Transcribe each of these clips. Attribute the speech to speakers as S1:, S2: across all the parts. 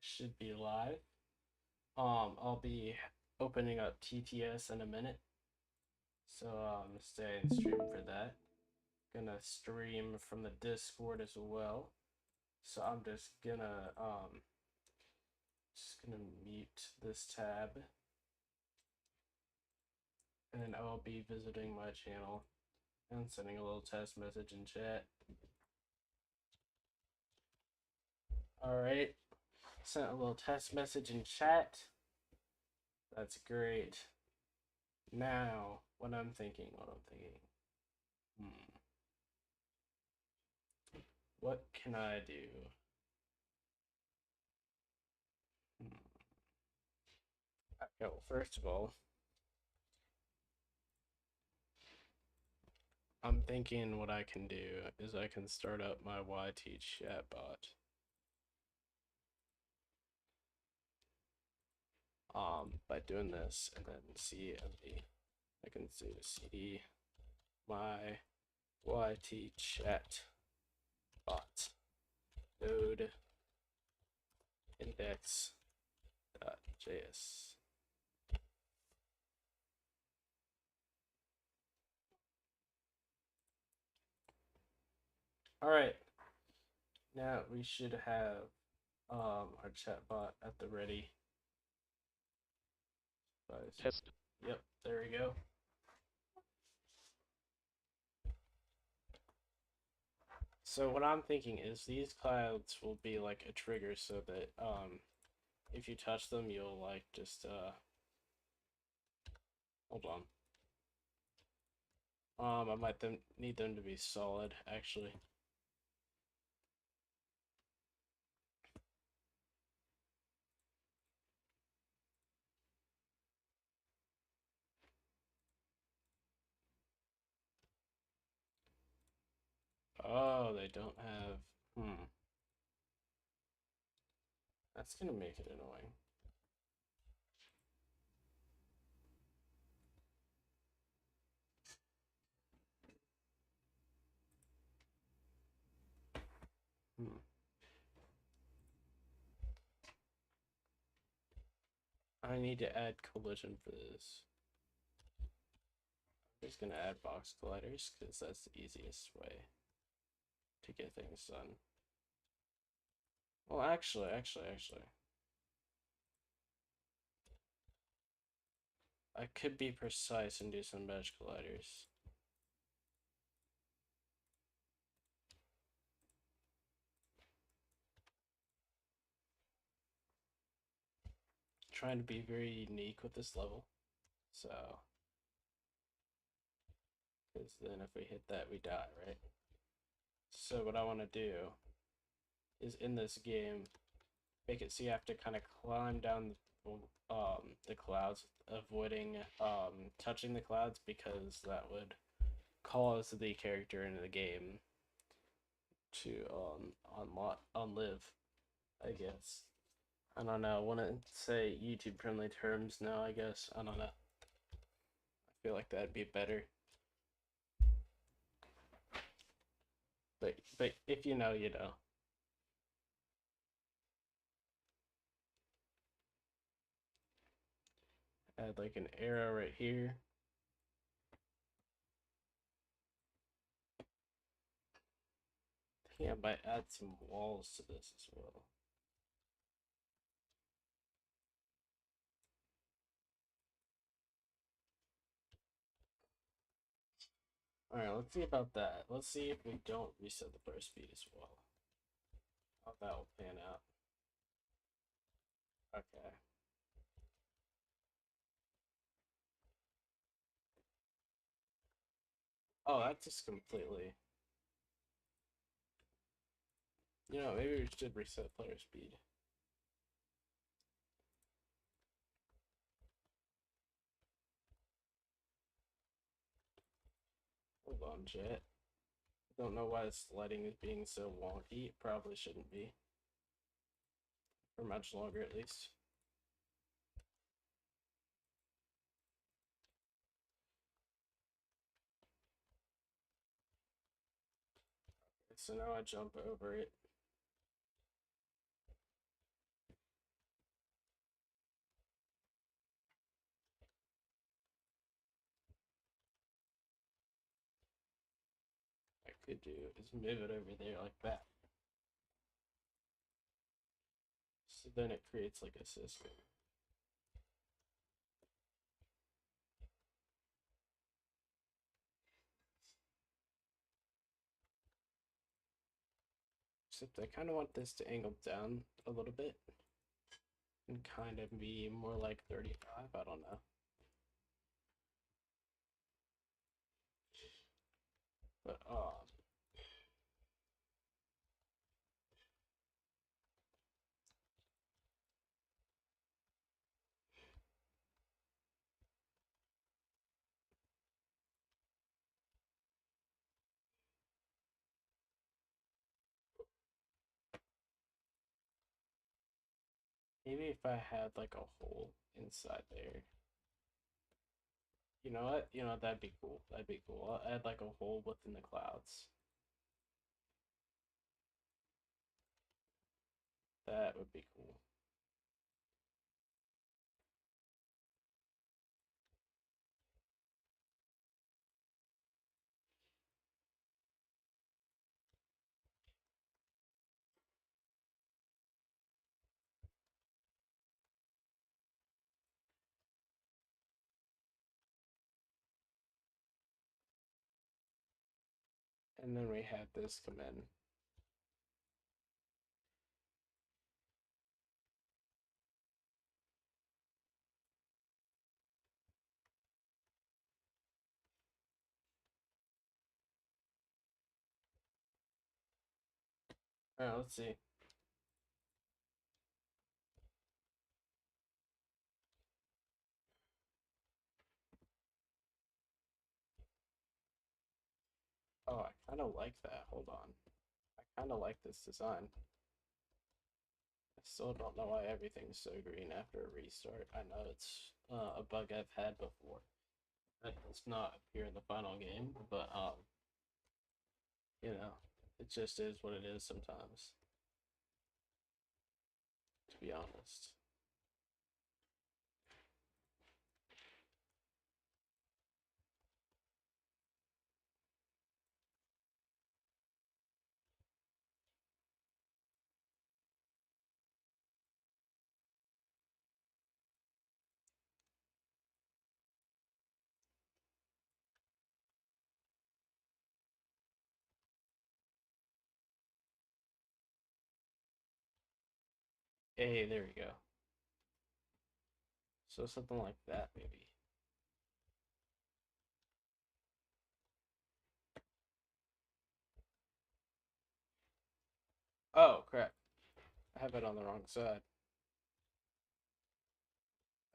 S1: should be live. I'll be opening up TTS in a minute, so stay and stream for that. Gonna stream from the Discord as well. So I'm just gonna mute this tab, and I'll be visiting my channel and sending a little test message in chat. All right, sent a little test message in chat. That's great. Now, what I'm thinking. Hmm. What can I do? Hmm. Okay, well, first of all, I'm thinking what I can do is I can start up my YT chatbot. By doing this and then CMD, I can do CD my YT chat bot node index.js. All right, now we should have our chatbot at the ready.
S2: Test.
S1: Yep, there we go. So what I'm thinking is these clouds will be like a trigger so that if you touch them you'll like just hold on. I might need them to be solid actually. Oh, they don't have That's gonna make it annoying. Hmm. I need to add collision for this. I'm just gonna add box colliders because that's the easiest way to get things done. Well, actually. I could be precise and do some mesh colliders. Trying to be very unique with this level. So, because then if we hit that, we die, right? So what I want to do is in this game, make it so you have to kind of climb down the clouds, avoiding touching the clouds because that would cause the character in the game to unlive, I guess. I don't know. I want to say YouTube friendly terms now, I guess. I don't know. I feel like that'd be better. But if you know, you know. Add like an arrow right here. I think I might add some walls to this as well. Alright, let's see about that. Let's see if we don't reset the burst speed as well. How that will pan out. Okay. Oh, that just completely... You know, maybe we should reset player speed. Hold on, chat. Don't know why this lighting is being so wonky. It probably shouldn't be. For much longer, at least. So now I jump over it. could do is move it over there like that. So then it creates like a system. Except I kind of want this to angle down a little bit and kind of be more like 35. I don't know. But maybe if I had like a hole inside there. You know what? You know, that'd be cool. That'd be cool. I'll add like a hole within the clouds. That would be cool. And then we have this come in. All right, let's see. Oh, I kind of like that. Hold on. I kind of like this design. I still don't know why everything's so green after a restart. I know it's a bug I've had before. That does not appear in the final game, but you know, it just is what it is sometimes. To be honest. Hey, there we go. So something like that, maybe. Oh, crap. I have it on the wrong side.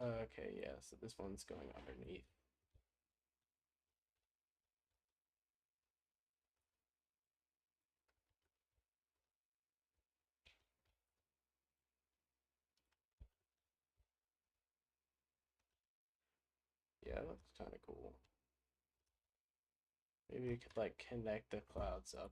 S1: Okay, yeah, so this one's going underneath. Yeah, that's kind of cool. Maybe we could like connect the clouds up.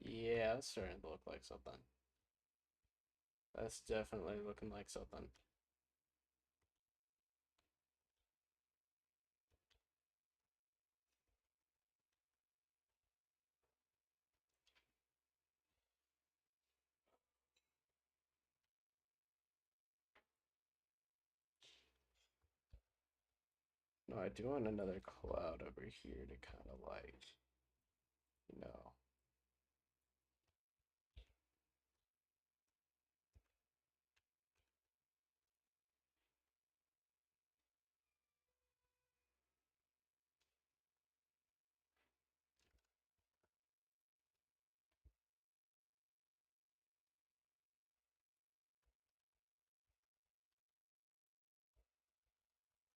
S1: Yeah, that's starting to look like something. That's definitely looking like something. No, I do want another cloud over here to kind of like, you know.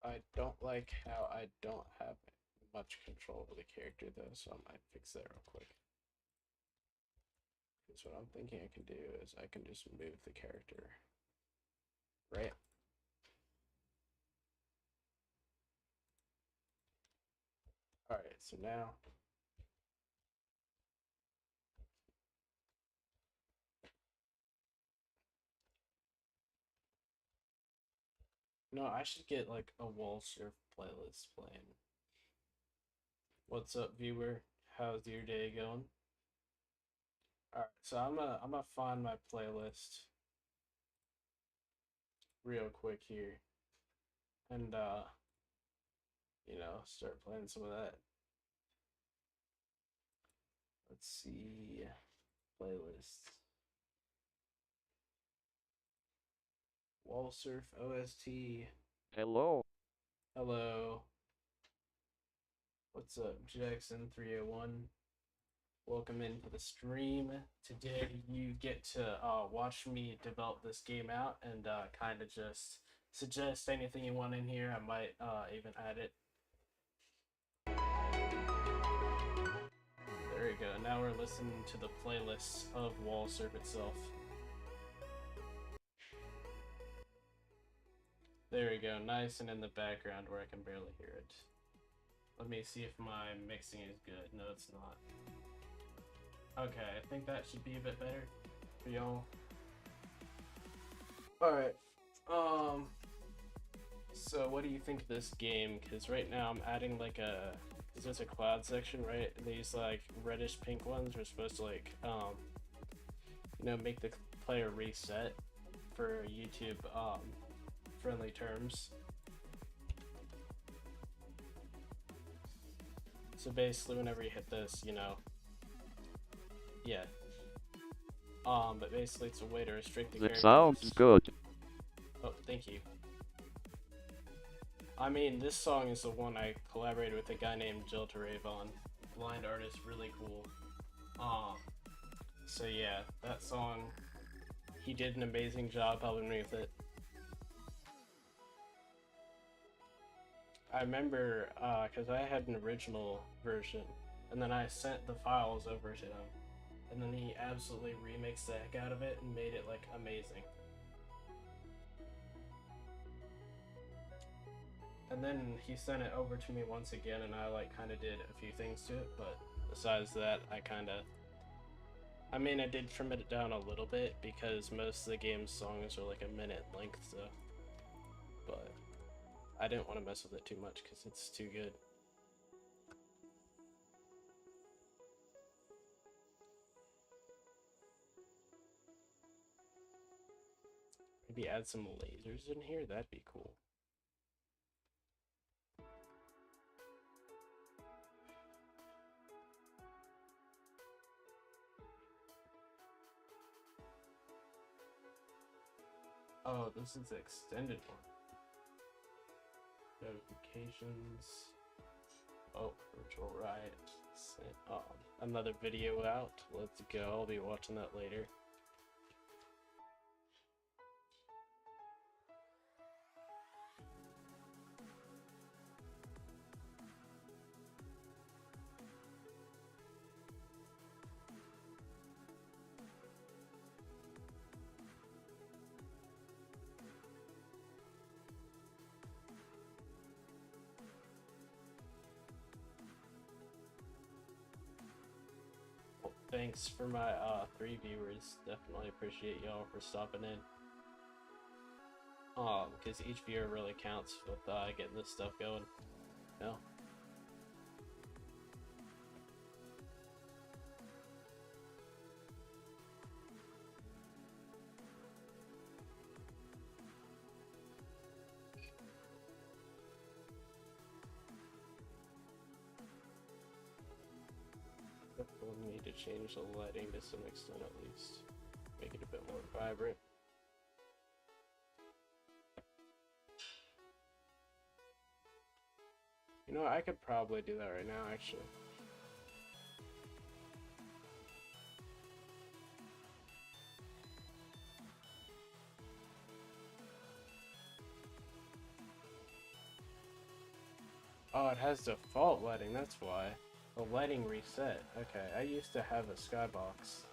S1: I don't like how I don't have much control of the character though, so I might fix that real quick. Because what I'm thinking I can do is I can just move the character. Right? Alright, so now No, I should get like a wallsurf playlist playing. What's up, viewer? How's your day going? Alright, so I'm gonna find my playlist real quick here and start playing some of that. Let's see. Playlists. Wallsurf OST.
S2: Hello.
S1: Hello. What's up, Jackson301? Welcome into the stream. Today you get to watch me develop this game out and kind of just suggest anything you want in here. I might even add it. There we go. Now we're listening to the playlist of wallsurf itself. There we go. Nice and in the background where I can barely hear it. Let me see if my mixing is good. No, it's not. Okay, I think that should be a bit better for y'all. Alright. So what do you think of this game? Because right now I'm adding like because there's a cloud section, right? And these like reddish pink ones are supposed to like, make the player reset for YouTube, friendly terms. So basically whenever you hit this, yeah. But basically it's a way to restrict the characters.
S2: That sounds good.
S1: Oh, thank you. I mean, this song is the one I collaborated with a guy named Jill Taravon. Blind artist, really cool. So yeah, that song, he did an amazing job helping me with it. I remember, because I had an original version, and then I sent the files over to him, and then he absolutely remixed the heck out of it and made it, like, amazing. And then he sent it over to me once again, and I, like, kind of did a few things to it, but besides that, I did trim it down a little bit, because most of the game's songs are, like, a minute length, so, but I didn't want to mess with it too much because it's too good. Maybe add some lasers in here, that'd be cool. Oh, this is the extended one. Notifications. Oh, virtual riot. Another video out. Let's go. I'll be watching that later. Thanks for my 3 viewers. Definitely appreciate y'all for stopping in. Because each viewer really counts with getting this stuff going. You know? We'll need to change the lighting to some extent at least. Make it a bit more vibrant. You know, I could probably do that right now, actually. Oh, it has default lighting, that's why. The lighting reset. Okay, I used to have a skybox.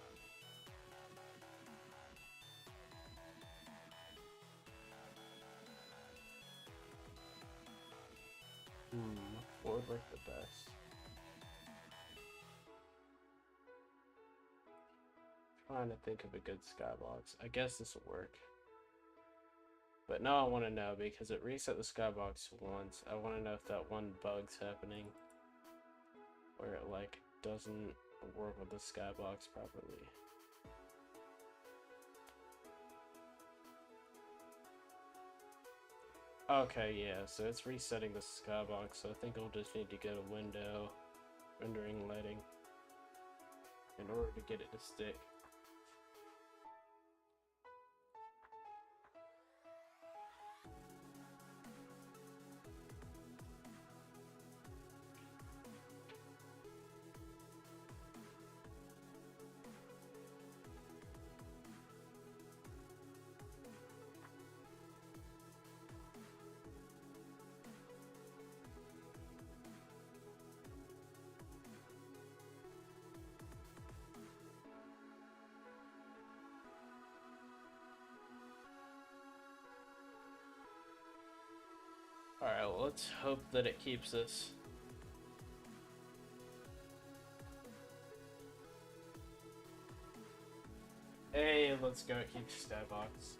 S1: What would work the best? Trying to think of a good skybox. I guess this will work. But now I want to know, because it reset the skybox once, I want to know if that one bug's happening. Where it, like, doesn't work with the skybox properly. Okay, yeah, so it's resetting the skybox, so I think I'll just need to go to Window, Rendering Lighting, in order to get it to stick. Alright, well, let's hope that it keeps this. Hey, let's go, it keeps skybox.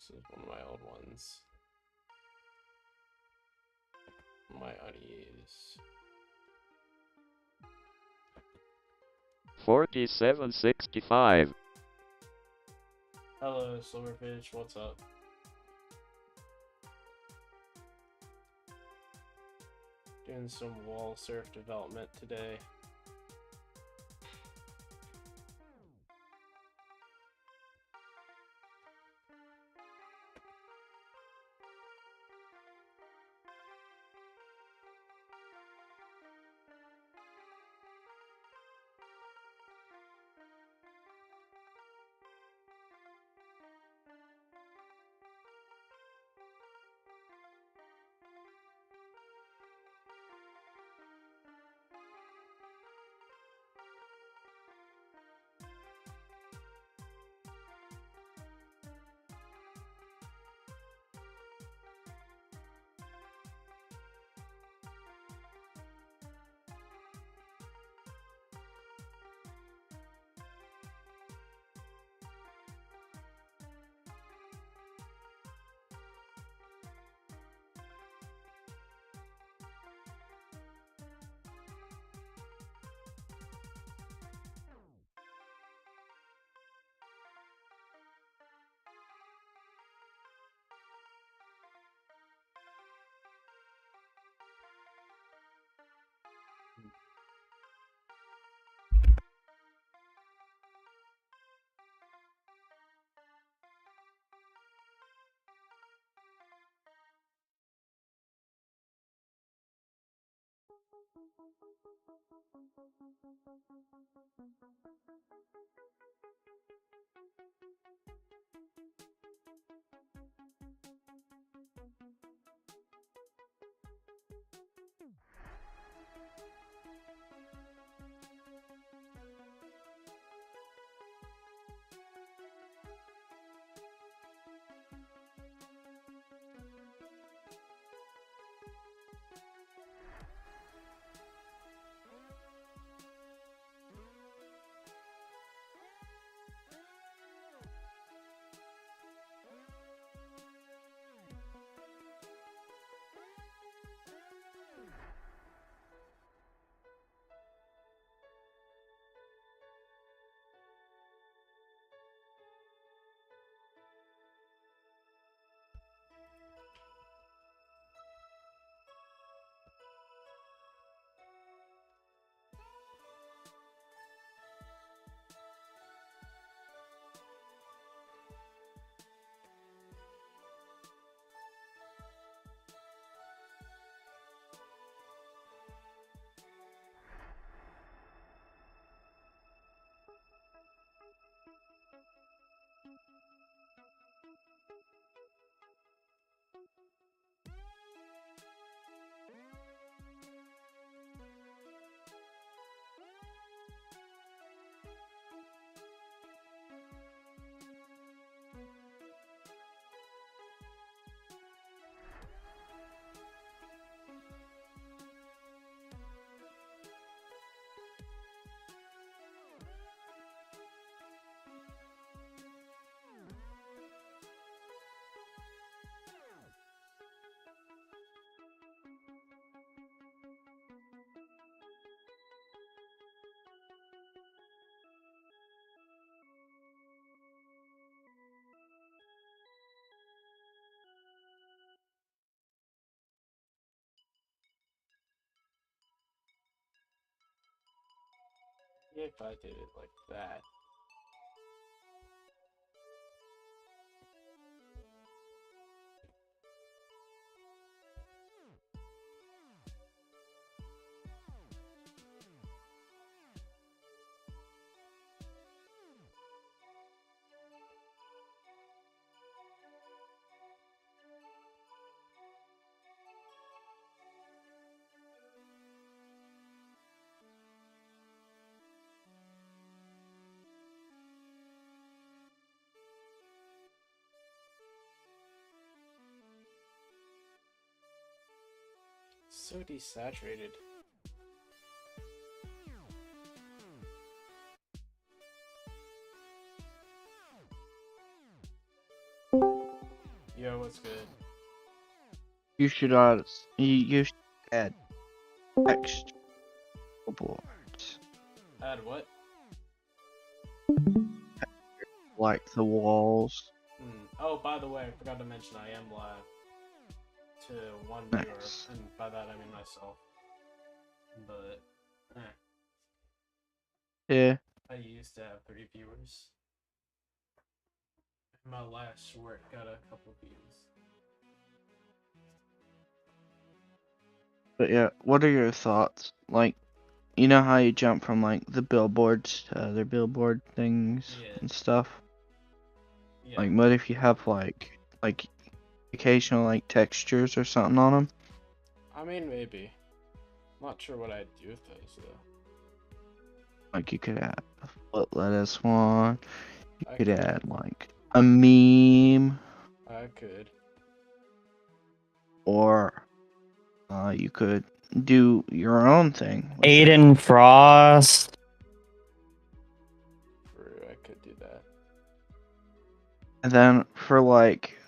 S1: This is one of my old ones. My unused.
S2: 4765.
S1: Hello, Silverfish, what's up? Doing some wallsurf development today. if I did it like that. So desaturated. Yo, what's good?
S3: You should you should add text boards
S1: Add what?
S3: like the walls.
S1: Oh, by the way, I forgot to mention I am live to one viewer,
S3: Nice.
S1: and by that I mean myself. But
S3: Yeah.
S1: I used to have 3 viewers. My last short got a couple views.
S3: But yeah, what are your thoughts? Like, you know how you jump from like the billboards to other billboard things
S1: Yeah.
S3: and stuff?
S1: Yeah.
S3: Like, what if you have like occasional like textures or something on them?
S1: I mean, maybe. Not sure what I'd do with those though.
S3: Like, you could add a foot lettuce one. You
S1: I
S3: could
S1: could.
S3: add like a meme,
S1: I could.
S3: or you could do your own thing with it.
S4: Aiden Frost.
S1: True, I could do that.
S3: And then for like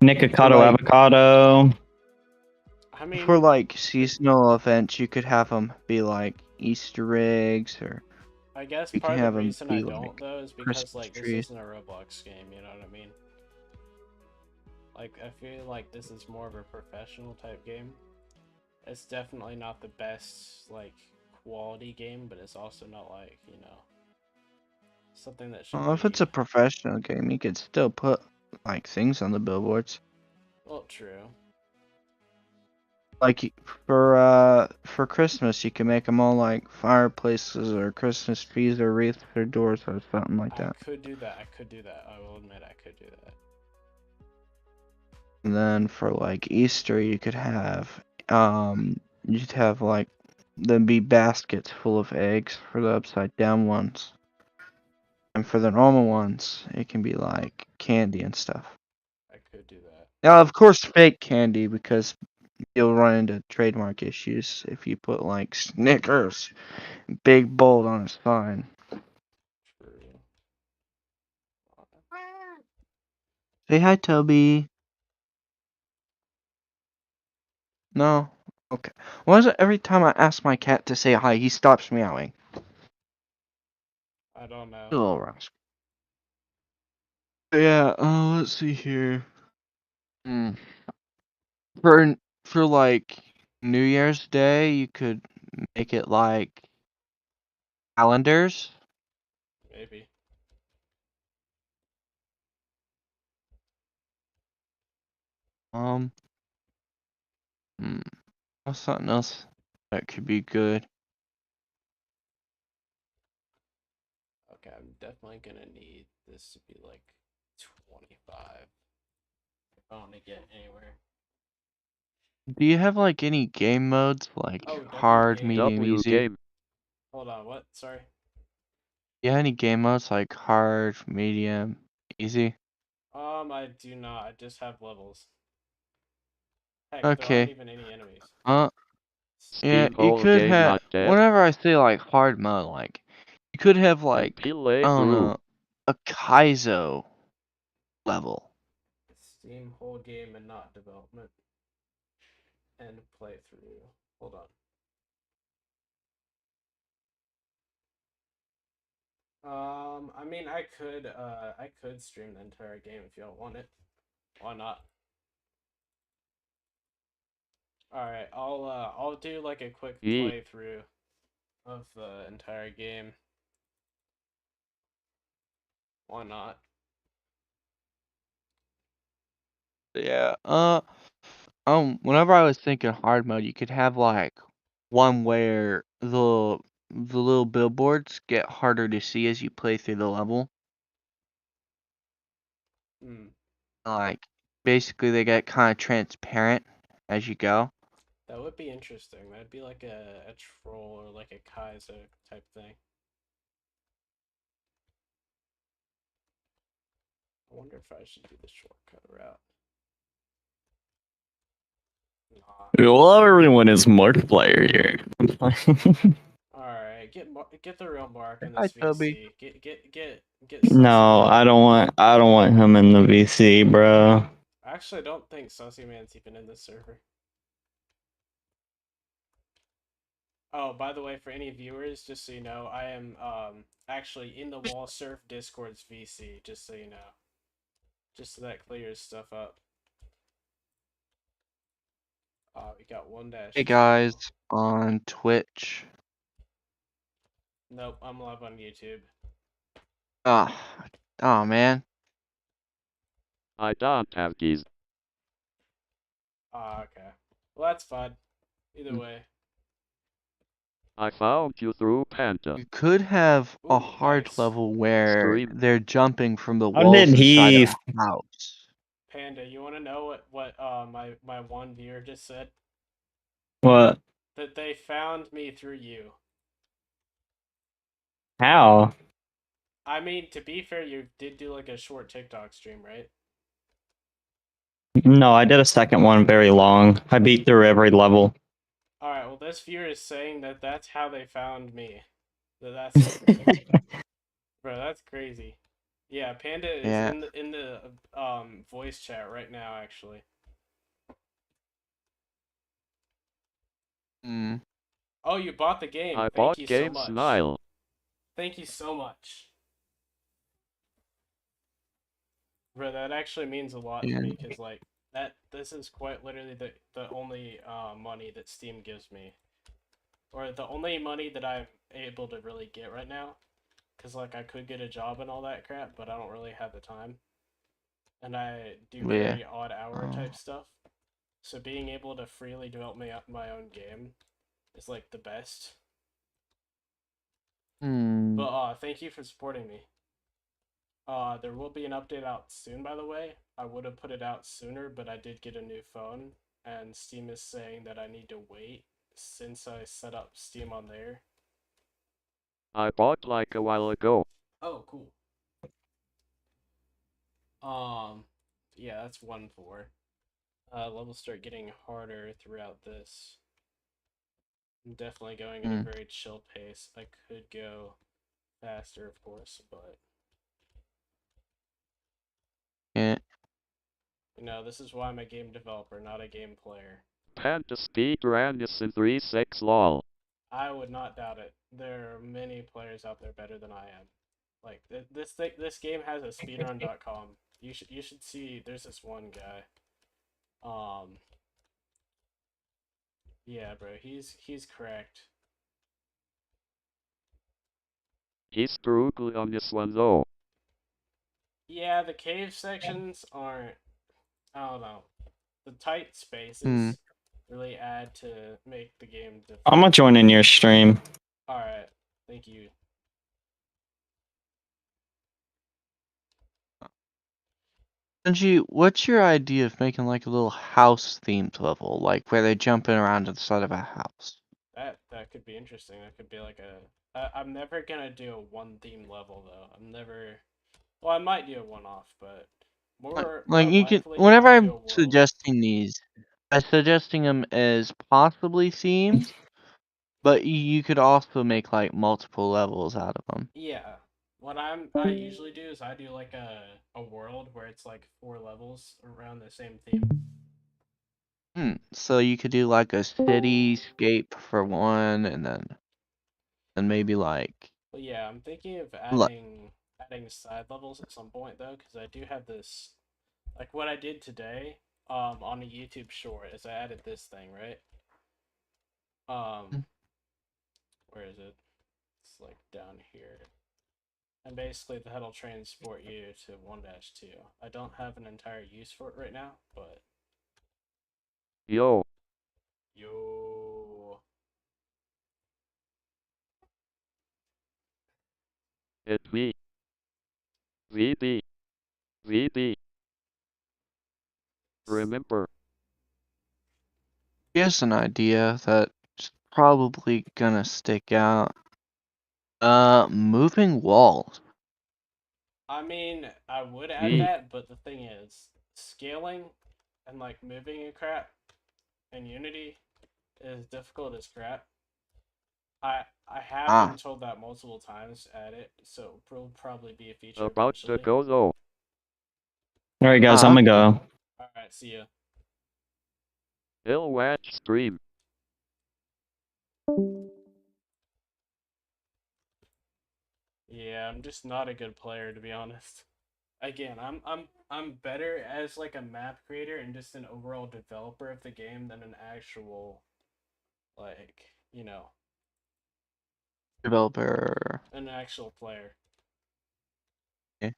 S4: Nikocado
S3: like-
S4: Avocado.
S1: I mean,
S3: for like seasonal events, you could have them be like Easter eggs, or
S1: I guess
S3: you can
S1: part of
S3: have
S1: the
S3: 'em
S1: reason I
S3: be
S1: don't
S3: like
S1: though is because
S3: Christmas
S1: like this
S3: trees.
S1: isn't a Roblox game. You know what I mean? Like I feel like this is more of a professional type game. It's definitely not the best like quality game, but it's also not like something that should
S3: Well, if
S1: be.
S3: it's a professional game, you could still put like things on the billboards.
S1: Well, true.
S3: Like for Christmas, you can make them all like fireplaces or Christmas trees or wreaths or doors or something like
S1: I
S3: that.
S1: could do that. I could do that. I will admit I could do that.
S3: And then for like Easter, you could have you'd have like there'd be baskets full of eggs for the upside down ones. And for the normal ones, it can be like candy and stuff.
S1: I could do that.
S3: Now, of course, fake candy, because you'll run into trademark issues if you put like Snickers big bold on a sign.
S1: True.
S3: Say hi, Toby. No? Okay. Why is it every time I ask my cat to say hi, he stops meowing?
S1: I don't know.
S3: You little rascal. Yeah, let's see here. Hmm. For like New Year's Day, you could make it like calendars.
S1: Maybe.
S3: Um, hmm. What's something else that could be good?
S1: Okay, I'm definitely gonna need this to be like 25 if I want to get anywhere.
S3: Do you have like any game modes like
S1: Oh, W
S3: hard,
S1: game.
S3: medium,
S2: W
S3: easy?
S2: game.
S1: Hold on, what? Sorry.
S3: Do you have any game modes like hard, medium, easy?
S1: I do not. I just have levels. Heck, there aren't
S3: Okay.
S1: even any enemies.
S3: Yeah,
S2: Steam
S3: you
S2: whole
S3: could
S2: game
S3: have.
S2: not dead.
S3: Whenever I say like hard mode, like you could have like
S2: MP
S3: I don't
S2: brew.
S3: know, a Kaizo level.
S1: Steam whole game and not development. And playthrough. Hold on. I mean, I could stream the entire game if y'all want it. Why not? All right, I'll do like a quick
S2: Yeet.
S1: playthrough of the entire game. Why not?
S3: Yeah. Whenever I was thinking hard mode, you could have like one where the little billboards get harder to see as you play through the level.
S1: Hmm.
S3: Like basically they get kind of transparent as you go.
S1: That would be interesting. That'd be like a troll or like a Kaiser type thing. I wonder if I should do the shortcut route. Nah.
S4: Well, everyone is Markiplier here.
S1: All right, get the real Mark in
S3: Hi,
S1: this
S3: Toby.
S1: VC. Get Sussy
S4: No,
S1: Man.
S4: I don't want him in the VC, bro.
S1: I actually don't think Sussy Man's even in this server. Oh, by the way, for any viewers, just so you know, I am actually in the wallsurf Discord's VC. Just so you know, just so that clears stuff up. We got one dash
S3: Hey
S1: two.
S3: guys on Twitch.
S1: Nope, I'm live on YouTube.
S3: Oh, oh man.
S2: I don't have keys.
S1: Okay. Well, that's fine. Either
S3: Mm.
S1: way.
S2: I found you through Panda.
S3: You could have a
S1: Ooh,
S3: hard
S1: nice.
S3: level where
S2: Stream.
S3: they're jumping from the
S4: How
S3: walls
S4: did
S3: inside
S4: he?
S3: of a house.
S1: Panda, you want to know what my one viewer just said?
S4: What?
S1: That they found me through you.
S4: How?
S1: I mean, to be fair, you did do like a short TikTok stream, right?
S4: No, I did a second one very long. I beat through every level.
S1: All right. Well, this viewer is saying that that's how they found me. That's bro. That's crazy. Yeah, Panda is
S3: Yeah.
S1: in the voice chat right now, actually.
S3: Hmm.
S1: Oh, you bought the game.
S2: I
S1: Thank
S2: bought
S1: you so
S2: Game
S1: much.
S2: Snile.
S1: Thank you so much. Bro, that actually means a lot to
S3: Yeah.
S1: me because like this is quite literally the only money that Steam gives me, or the only money that I'm able to really get right now, because like I could get a job and all that crap, but I don't really have the time, and I do
S3: Yeah.
S1: very odd hour
S3: Oh.
S1: type stuff. So being able to freely develop my own game is like the best.
S3: Hmm.
S1: But thank you for supporting me. There will be an update out soon, by the way. I would have put it out sooner, but I did get a new phone, and Steam is saying that I need to wait since I set up Steam on there.
S2: I bought like a while ago.
S1: Oh, cool. Yeah, that's 1-4. Levels start getting harder throughout this. I'm definitely going at a
S3: Hmm.
S1: very chill pace. I could go faster, of course, but
S3: Yeah.
S1: you know, this is why I'm a game developer, not a game player.
S2: Panda speed ran this in 3.6 lol.
S1: I would not doubt it. There are many players out there better than I am. Like this game has a speedrun.com. You should see. There's this one guy. Um, yeah, bro. He's correct.
S2: He's screwed on this one though.
S1: Yeah, the cave sections aren't. I don't know. The tight
S3: Hmm.
S1: spaces really add to make the game
S4: I'm gonna
S1: difficult.
S4: join in your stream.
S1: All right. Thank you.
S3: Benji, what's your idea of making like a little house themed level, like where they're jumping around to the side of a house?
S1: That could be interesting. That could be like a. I'm never gonna do a one theme level though. I'm never. Well, I might do a one off, but
S3: Like
S1: more
S3: you can,
S1: likely
S3: whenever
S1: I'll do
S3: I'm
S1: a world.
S3: suggesting these, I'm suggesting them as possibly themed, but you could also make like multiple levels out of them.
S1: Yeah. What I usually do is I do like a world where it's like 4 levels around the same theme.
S3: So you could do like a cityscape for one, and maybe like,
S1: But yeah, I'm thinking of
S3: like
S1: adding side levels at some point though, because I do have this like what I did today on a YouTube short is I added this thing, right? Um Where is it? It's like down here. And basically that'll transport you to 1-2. I don't have an entire use for it right now, but
S2: Yo,
S1: yo.
S2: it's me. VD. VD. Remember.
S3: Here's an idea that's probably gonna stick out. Moving walls.
S1: I mean, I would add
S2: Me.
S1: that, but the thing is, scaling and like moving a crap in Unity is difficult as crap. I have been
S3: Ah,
S1: told that multiple times at it, so it'll probably be a feature
S2: About to
S1: eventually.
S2: go though.
S4: All right, guys, I'm gonna
S3: okay.
S4: go.
S1: Alright, see ya.
S2: Ill watch stream.
S1: Yeah, I'm just not a good player to be honest. Again, I'm better as like a map creator and just an overall developer of the game than an actual like,
S3: Developer.
S1: an actual player.
S3: Okay,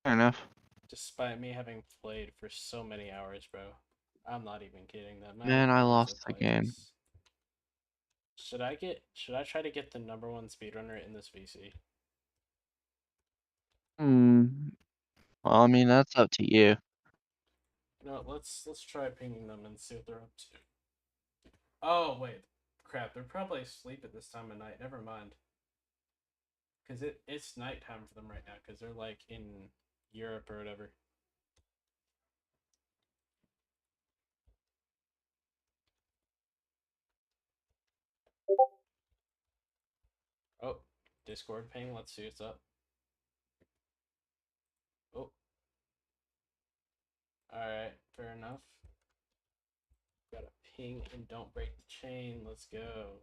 S3: fair enough.
S1: Despite me having played for so many hours, bro. I'm not even kidding. The amount of
S3: Man, I
S1: hours I
S3: lost the
S1: played
S3: game.
S1: is. Should I try to get the #1 speedrunner in this VC?
S3: Well, I mean, that's up to you.
S1: No, let's try pinging them and see what they're up to. Oh wait, crap! They're probably asleep at this time of night. Never mind. Cause it's nighttime for them right now. Cause they're like in Europe or whatever. Oh, Discord ping. Let's see what's up. Oh, all right, fair enough. Got a ping and don't break the chain. Let's go.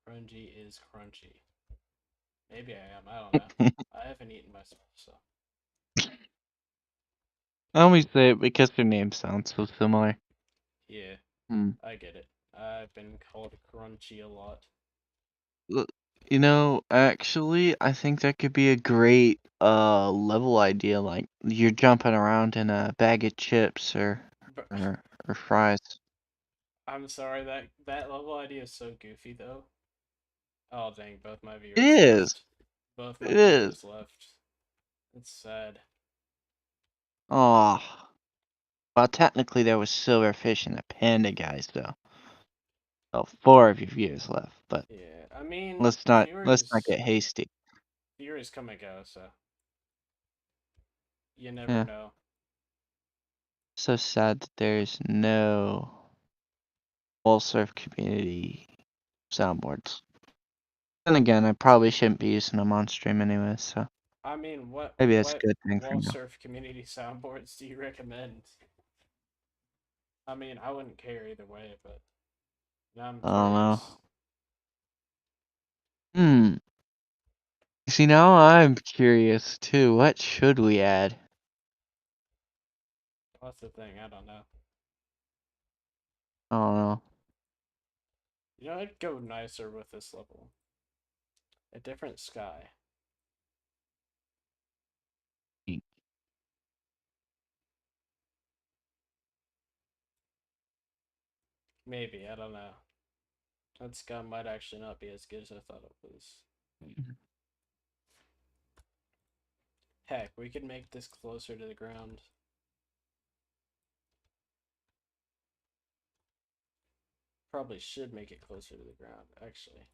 S1: Crunchy is crunchy. Maybe I am. I don't know. I haven't eaten myself, so.
S3: I only say it because their names sound so similar.
S1: Yeah,
S3: Hmm.
S1: I get it. I've been called crunchy a lot.
S3: You know, actually, I think that could be a great level idea. Like you're jumping around in a bag of chips
S1: But
S3: or fries.
S1: I'm sorry that level idea is so goofy though. Oh dang, both my
S3: It
S1: viewers
S3: is.
S1: left. Both my
S3: It is.
S1: viewers left. It's sad.
S3: Oh, well, technically there was silverfish and a panda, guys. Though, well, 4 of your viewers left, but
S1: Yeah, I mean
S3: let's not get hasty.
S1: viewers come and go, so you never
S3: Yeah.
S1: know.
S3: So sad that there's no wallsurf community soundboards. Then again, I probably shouldn't be using them on stream anyway, so
S1: I mean, what
S3: maybe that's a
S1: what
S3: good thing for me.
S1: wallsurf community soundboards do you recommend? I mean, I wouldn't care either way, but now I'm
S3: I don't know.
S1: curious.
S3: Hmm. See, now I'm curious too. What should we add?
S1: That's the thing. I don't know.
S3: I don't know.
S1: I'd go nicer with this level. A different sky. Maybe, I don't know. That sky might actually not be as good as I thought it was. Heck, we could make this closer to the ground. Probably should make it closer to the ground, actually.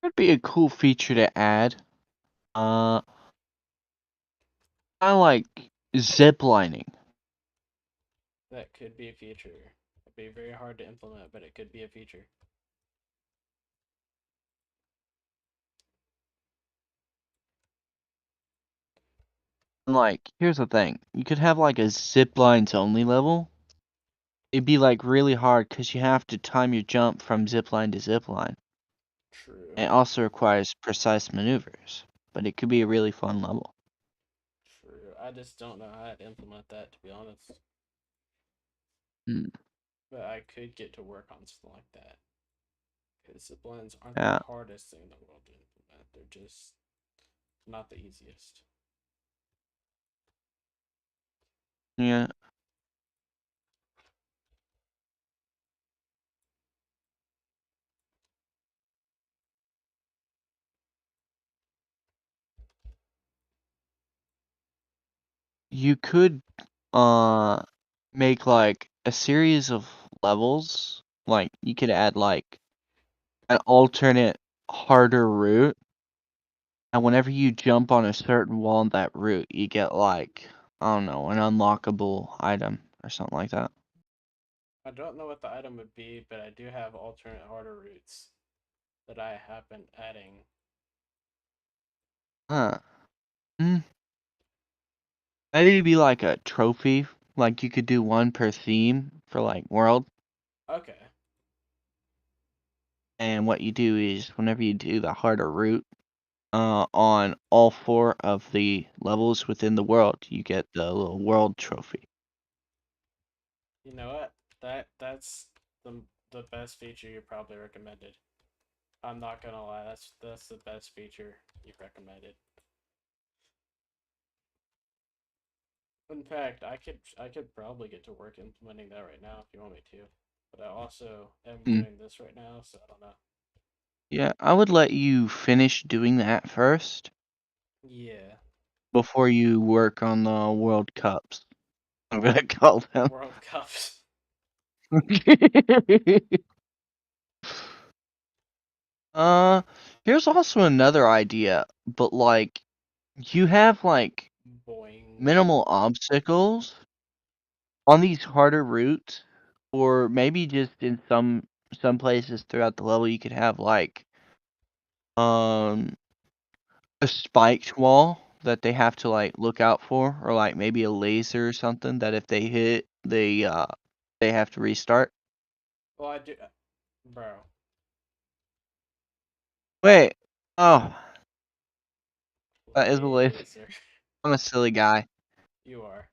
S3: That'd be a cool feature to add. I like zip lining.
S1: That could be a feature. It'd be very hard to implement, but it could be a feature.
S3: Like, here's the thing. You could have like a zip lines only level. It'd be like really hard because you have to time your jump from zip line to zip line.
S1: True.
S3: It also requires precise maneuvers, but it could be a really fun level.
S1: True. I just don't know how to implement that, to be honest.
S3: Hmm.
S1: But I could get to work on something like that. Because the blends aren't
S3: Yeah.
S1: the hardest thing in the world to implement. They're just not the easiest.
S3: Yeah. You could make like a series of levels. Like you could add like an alternate harder route, and whenever you jump on a certain wall on that route, you get like, I don't know, an unlockable item or something like that.
S1: I don't know what the item would be, but I do have alternate harder routes that I have been adding.
S3: Huh. Hmm. Maybe it'd be like a trophy. Like you could do one per theme for like world.
S1: Okay.
S3: And what you do is whenever you do the harder route, on all 4 of the levels within the world, you get the little world trophy.
S1: You know what? That's the best feature you probably recommended. I'm not gonna lie, that's the best feature you've recommended. In fact, I could probably get to work implementing that right now if you want me to. But I also am
S3: Mm.
S1: doing this right now, so I don't know.
S3: Yeah, I would let you finish doing that first
S1: Yeah.
S3: before you work on the World Cups. I'm gonna call them.
S1: World Cups.
S3: Uh, here's also another idea, but like you have like
S1: Boing.
S3: minimal obstacles on these harder routes, or maybe just in some places throughout the level you could have like um a spiked wall that they have to like look out for, or like maybe a laser or something that if they hit they have to restart.
S1: Well, I do, bro.
S3: Wait, oh, that is a laser.
S1: Laser.
S3: I'm a silly guy.
S1: You are.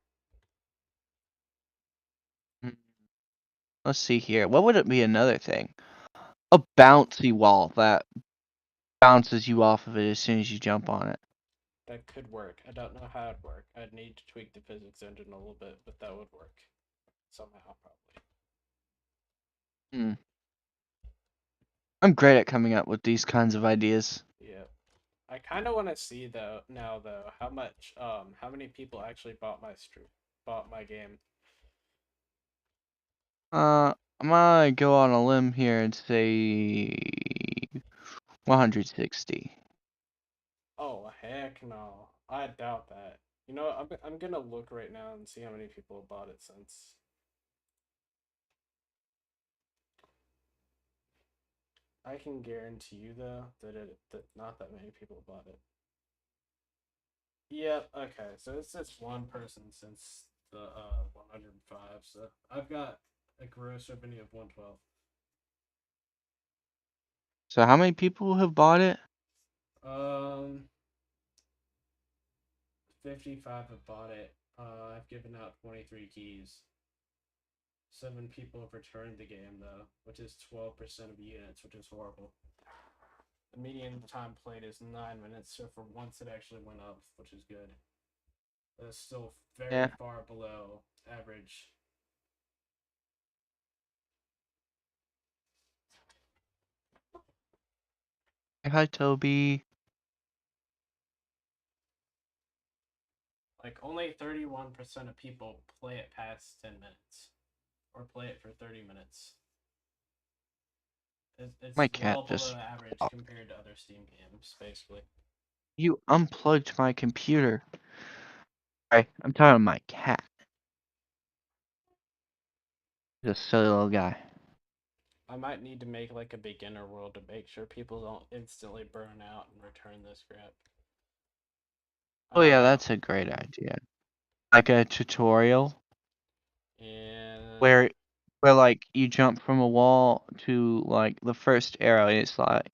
S3: Hmm, let's see here. What would it be another thing? A bouncy wall that bounces you off of it as soon as you jump on it.
S1: That could work. I don't know how it'd work. I'd need to tweak the physics engine a little bit, but that would work somehow, probably.
S3: Hmm. I'm great at coming up with these kinds of ideas.
S1: Yeah. I kind of want to see though now though how many people actually bought my game.
S3: I'm gonna go on a limb here and say 160.
S1: Oh heck no, I doubt that. You know, I'm gonna look right now and see how many people have bought it since. I can guarantee you though that not that many people bought it. Yep. Okay. So it's just one person since the 105. So I've got a gross revenue of 112.
S3: So how many people have bought it?
S1: 55 have bought it. I've given out 23 keys. 7 people have returned the game though, which is 12% of units, which is horrible. The median time played is 9 minutes, so for once it actually went up, which is good. But it's still very
S3: Yeah.
S1: far below average.
S3: Hi, Toby.
S1: Like only 31% of people play it past 10 minutes or play it for 30 minutes. It's
S3: My cat
S1: well below
S3: just
S1: average
S3: walked.
S1: compared to other Steam games, basically.
S3: You unplugged my computer. Sorry, I'm talking to my cat. He's a silly little guy.
S1: I might need to make like a beginner world to make sure people don't instantly burn out and return this crap.
S3: Oh yeah,
S1: Uh,
S3: that's a great idea. Like a tutorial
S1: and
S3: where like you jump from a wall to like the first arrow and it's like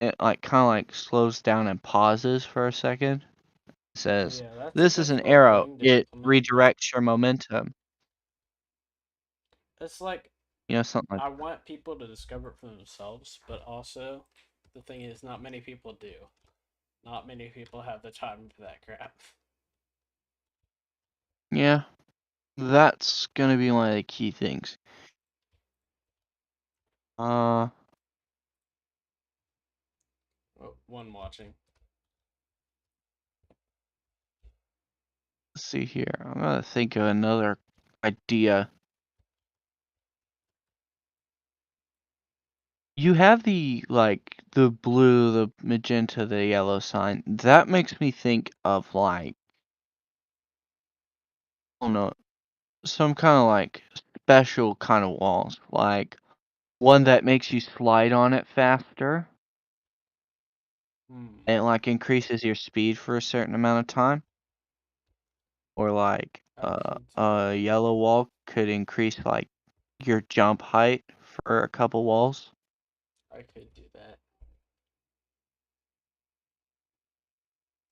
S3: it like kind of like slows down and pauses for a second. says,
S1: Yeah, that's a
S3: this is an
S1: difficult
S3: arrow.
S1: thing to
S3: It
S1: implement.
S3: redirects your momentum.
S1: It's like
S3: You know, something like
S1: I want people to discover it for themselves, but also the thing is, not many people do. Not many people have the time for that crap.
S3: yeah, that's gonna be one of the key things. Uh,
S1: Oh, one watching.
S3: let's see here. I'm gonna think of another idea. You have the the blue, the magenta, the yellow sign. That makes me think of like, I don't know, some kind of like special kind of walls, like one that makes you slide on it faster
S1: Hmm.
S3: and like increases your speed for a certain amount of time. Or like
S1: I could do
S3: a
S1: that.
S3: yellow wall could increase like your jump height for a couple walls.
S1: I could do that.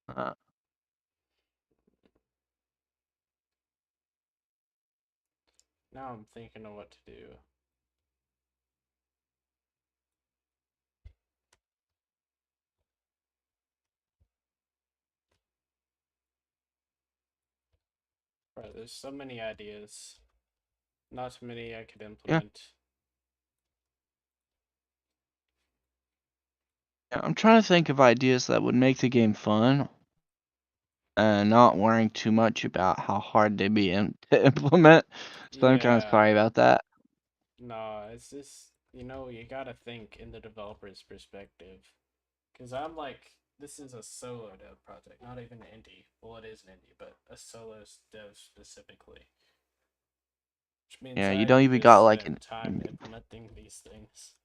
S3: Uh,
S1: Now I'm thinking of what to do. Right, there's so many ideas. Not too many I could
S3: yeah,
S1: implement.
S3: yeah, I'm trying to think of ideas that would make the game fun and not worrying too much about how hard they'd be to implement. So I'm kind of
S1: Yeah.
S3: sorry about that.
S1: No, it's just, you gotta think in the developer's perspective. Because I'm like, this is a solo dev project, not even an indie. Well, it is an indie, but a solo dev specifically. Which means
S3: Yeah, you
S1: I
S3: don't
S1: need
S3: even
S1: to
S3: got like
S1: spend time implementing these things.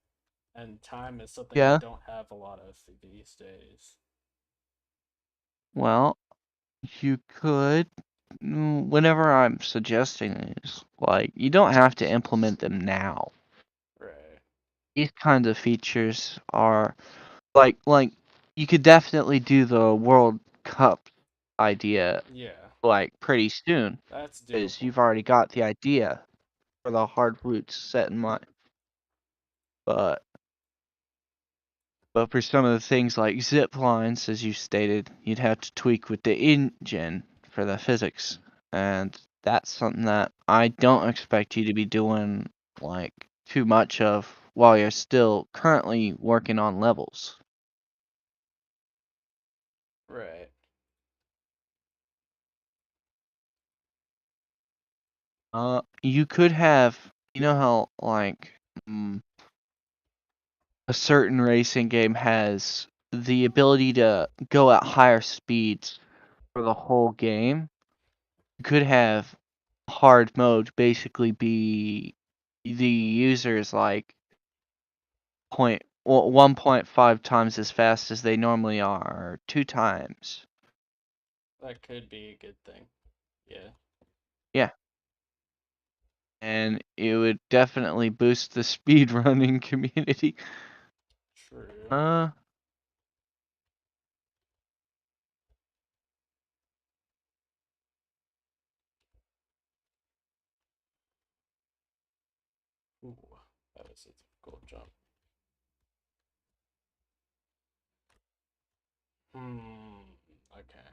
S1: And time is something I
S3: yeah.
S1: don't have a lot of these days.
S3: Well, you could. Whenever I'm suggesting these, like you don't have to implement them now.
S1: Right.
S3: These kinds of features are like you could definitely do the World Cup idea
S1: Yeah,
S3: like pretty soon
S1: that's
S3: because
S1: doable.
S3: you've already got the idea for the hard routes set in mind. But for some of the things like zip lines, as you stated, you'd have to tweak with the engine for the physics, and that's something that I don't expect you to be doing like too much of while you're still currently working on levels.
S1: Right.
S3: You could have, you know how like a certain racing game has the ability to go at higher speeds for the whole game. You could have hard mode basically be the user's like 1.5 times as fast as they normally are, or 2 times.
S1: That could be a good thing. Yeah.
S3: Yeah. And it would definitely boost the speed running community.
S1: True.
S3: Uh,
S1: Ooh, that was a difficult jump. Hmm. Okay.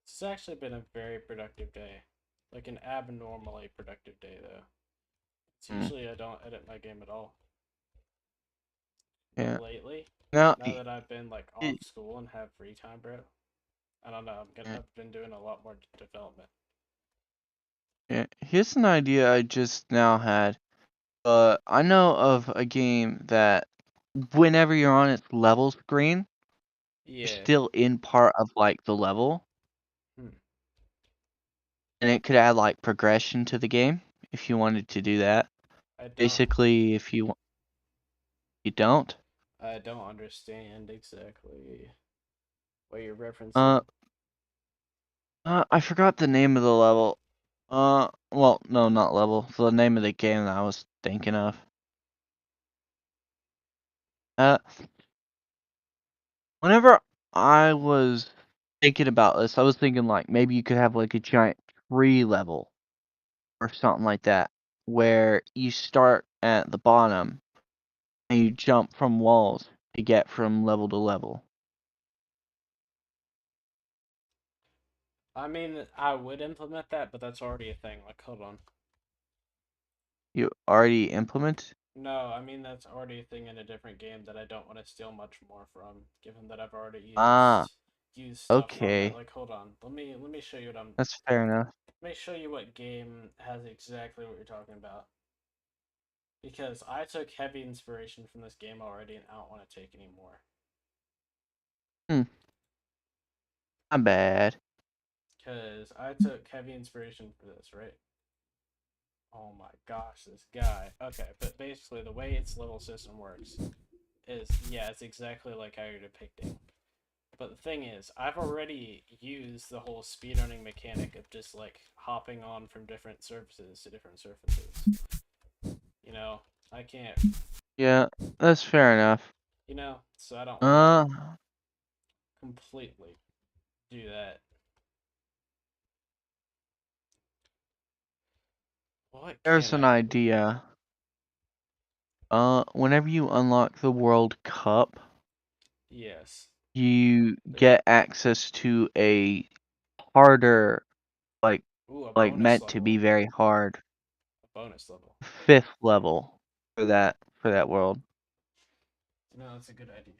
S1: This has actually been a very productive day. Like an abnormally productive day, though. It's
S3: mm,
S1: usually I don't edit my game at all. But
S3: yeah.
S1: lately,
S3: Now,
S1: now that I've been like off school and have free time, bro, I don't know. I've been doing a lot more development.
S3: yeah, here's an idea I just now had. I know of a game that whenever you're on its level screen, you're
S1: Yeah.
S3: still in part of like the level,
S1: Hmm.
S3: and it could add like progression to the game if you wanted to do that.
S1: I don't.
S3: Basically, if you don't,
S1: I don't understand exactly what you're
S3: uh,
S1: referencing.
S3: I forgot the name of the level. Well, no, not level. The name of the game that I was thinking of. Uh, whenever I was thinking about this, I was thinking like maybe you could have like a giant tree level or something like that, where you start at the bottom and you jump from walls to get from level to level.
S1: I mean, I would implement that, but that's already a thing. Like, hold on.
S3: You already implement?
S1: No, I mean that's already a thing in a different game that I don't want to steal much more from, given that I've already
S3: Ah,
S1: used stuff from it.
S3: okay.
S1: Like, hold on. Let me show you what I'm.
S3: That's fair enough.
S1: Let me show you what game has exactly what you're talking about. Because I took heavy inspiration from this game already, and I don't want to take any more.
S3: Hmm. Not bad.
S1: Because I took heavy inspiration for this, right? Oh my gosh, this guy. Okay, but basically the way its level system works is, yeah, it's exactly like how you're depicting. But the thing is, I've already used the whole speedrunning mechanic of just like hopping on from different surfaces to different surfaces. You know, I can't,
S3: Yeah, that's fair enough.
S1: so I don't want
S3: Uh,
S1: to completely do that. What
S3: there's
S1: can
S3: an
S1: I do?
S3: idea. Whenever you unlock the World Cup,
S1: Yes.
S3: you
S1: The,
S3: get access to a harder, like
S1: ooh, a
S3: like
S1: bonus
S3: meant to be
S1: level.
S3: very hard,
S1: A bonus level.
S3: fifth level for that world.
S1: No, that's a good idea.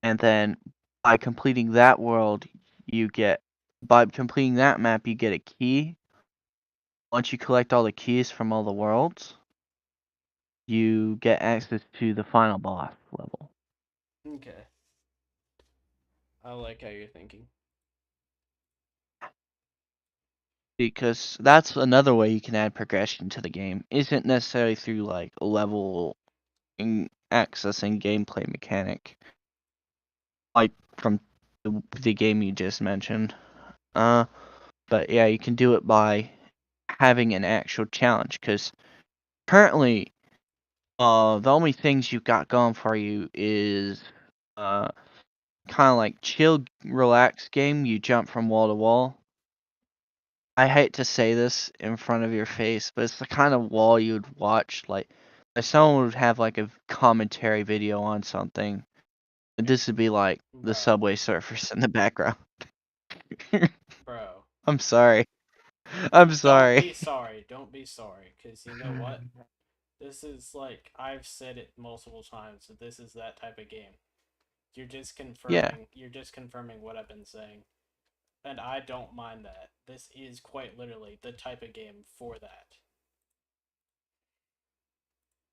S3: And then by completing that world, you get by completing that map, you get a key. Once you collect all the keys from all the worlds, you get access to the final boss level.
S1: Okay. I like how you're thinking.
S3: Because that's another way you can add progression to the game. Isn't necessarily through like level access and gameplay mechanic, like from the game you just mentioned. But yeah, you can do it by having an actual challenge. Because currently, the only things you've got going for you is uh kind of like chill, relax game. You jump from wall to wall. I hate to say this in front of your face, but it's the kind of wall you'd watch. Like, if someone would have like a commentary video on something, this would be like the
S1: Bro.
S3: Subway Surfers in the background.
S1: Bro.
S3: I'm sorry. I'm
S1: Don't
S3: sorry.
S1: be sorry. Don't be sorry. Because you know what? This is like, I've said it multiple times, that this is that type of game.
S3: Yeah,
S1: You're just confirming what I've been saying. And I don't mind that. This is quite literally the type of game for that.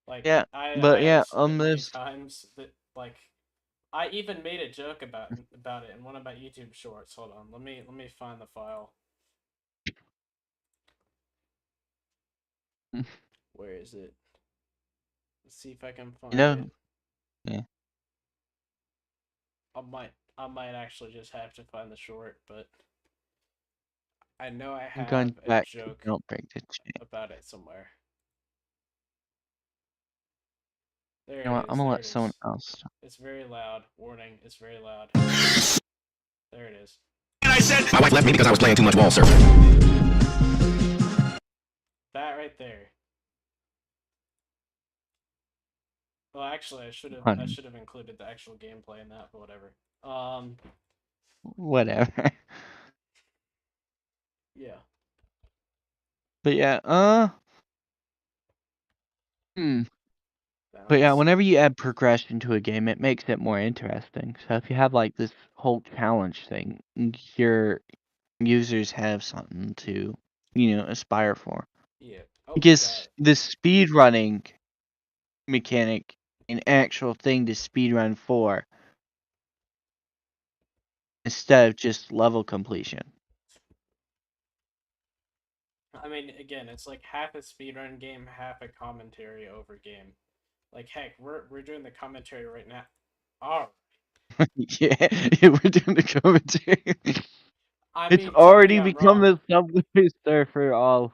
S1: Like
S3: yeah,
S1: I
S3: but
S1: have
S3: yeah,
S1: said it many
S3: this
S1: times that like I even made a joke about it in one of my YouTube shorts. Hold on, let me find the file. Where is it? Let's see if I can
S3: you
S1: find
S3: know,
S1: it.
S3: yeah,
S1: I might actually just have to find the short, but I know I
S3: I'm
S1: have
S3: going
S1: a
S3: back to
S1: joke
S3: don't break the chain.
S1: about it somewhere. There
S3: You know
S1: it
S3: what? I'm
S1: is.
S3: gonna
S1: There
S3: let
S1: it
S3: someone
S1: is.
S3: else talk.
S1: It's very loud. Warning, it's very loud. There it is.
S5: And I said my wife left me because I was playing too much wallsurf.
S1: That right there. Well, actually, I
S3: Honey,
S1: should have included the actual gameplay in that, but whatever.
S3: whatever.
S1: Yeah.
S3: But yeah, hmm. But yeah,
S1: Balance.
S3: whenever you add progression to a game, it makes it more interesting. So if you have like this whole challenge thing, your users have something to, aspire for.
S1: Yeah. Oh, got
S3: Because
S1: it.
S3: the speed running mechanic, an actual thing to speed run for, instead of just level completion.
S1: I mean, again, it's like half a speedrun game, half a commentary over game. Like, heck, we're doing the commentary right now. Oh,
S3: Yeah, we're doing the commentary.
S1: I
S3: It's
S1: mean, tell me
S3: already
S1: I'm
S3: become
S1: wrong.
S3: the Subway Surfer. Oh,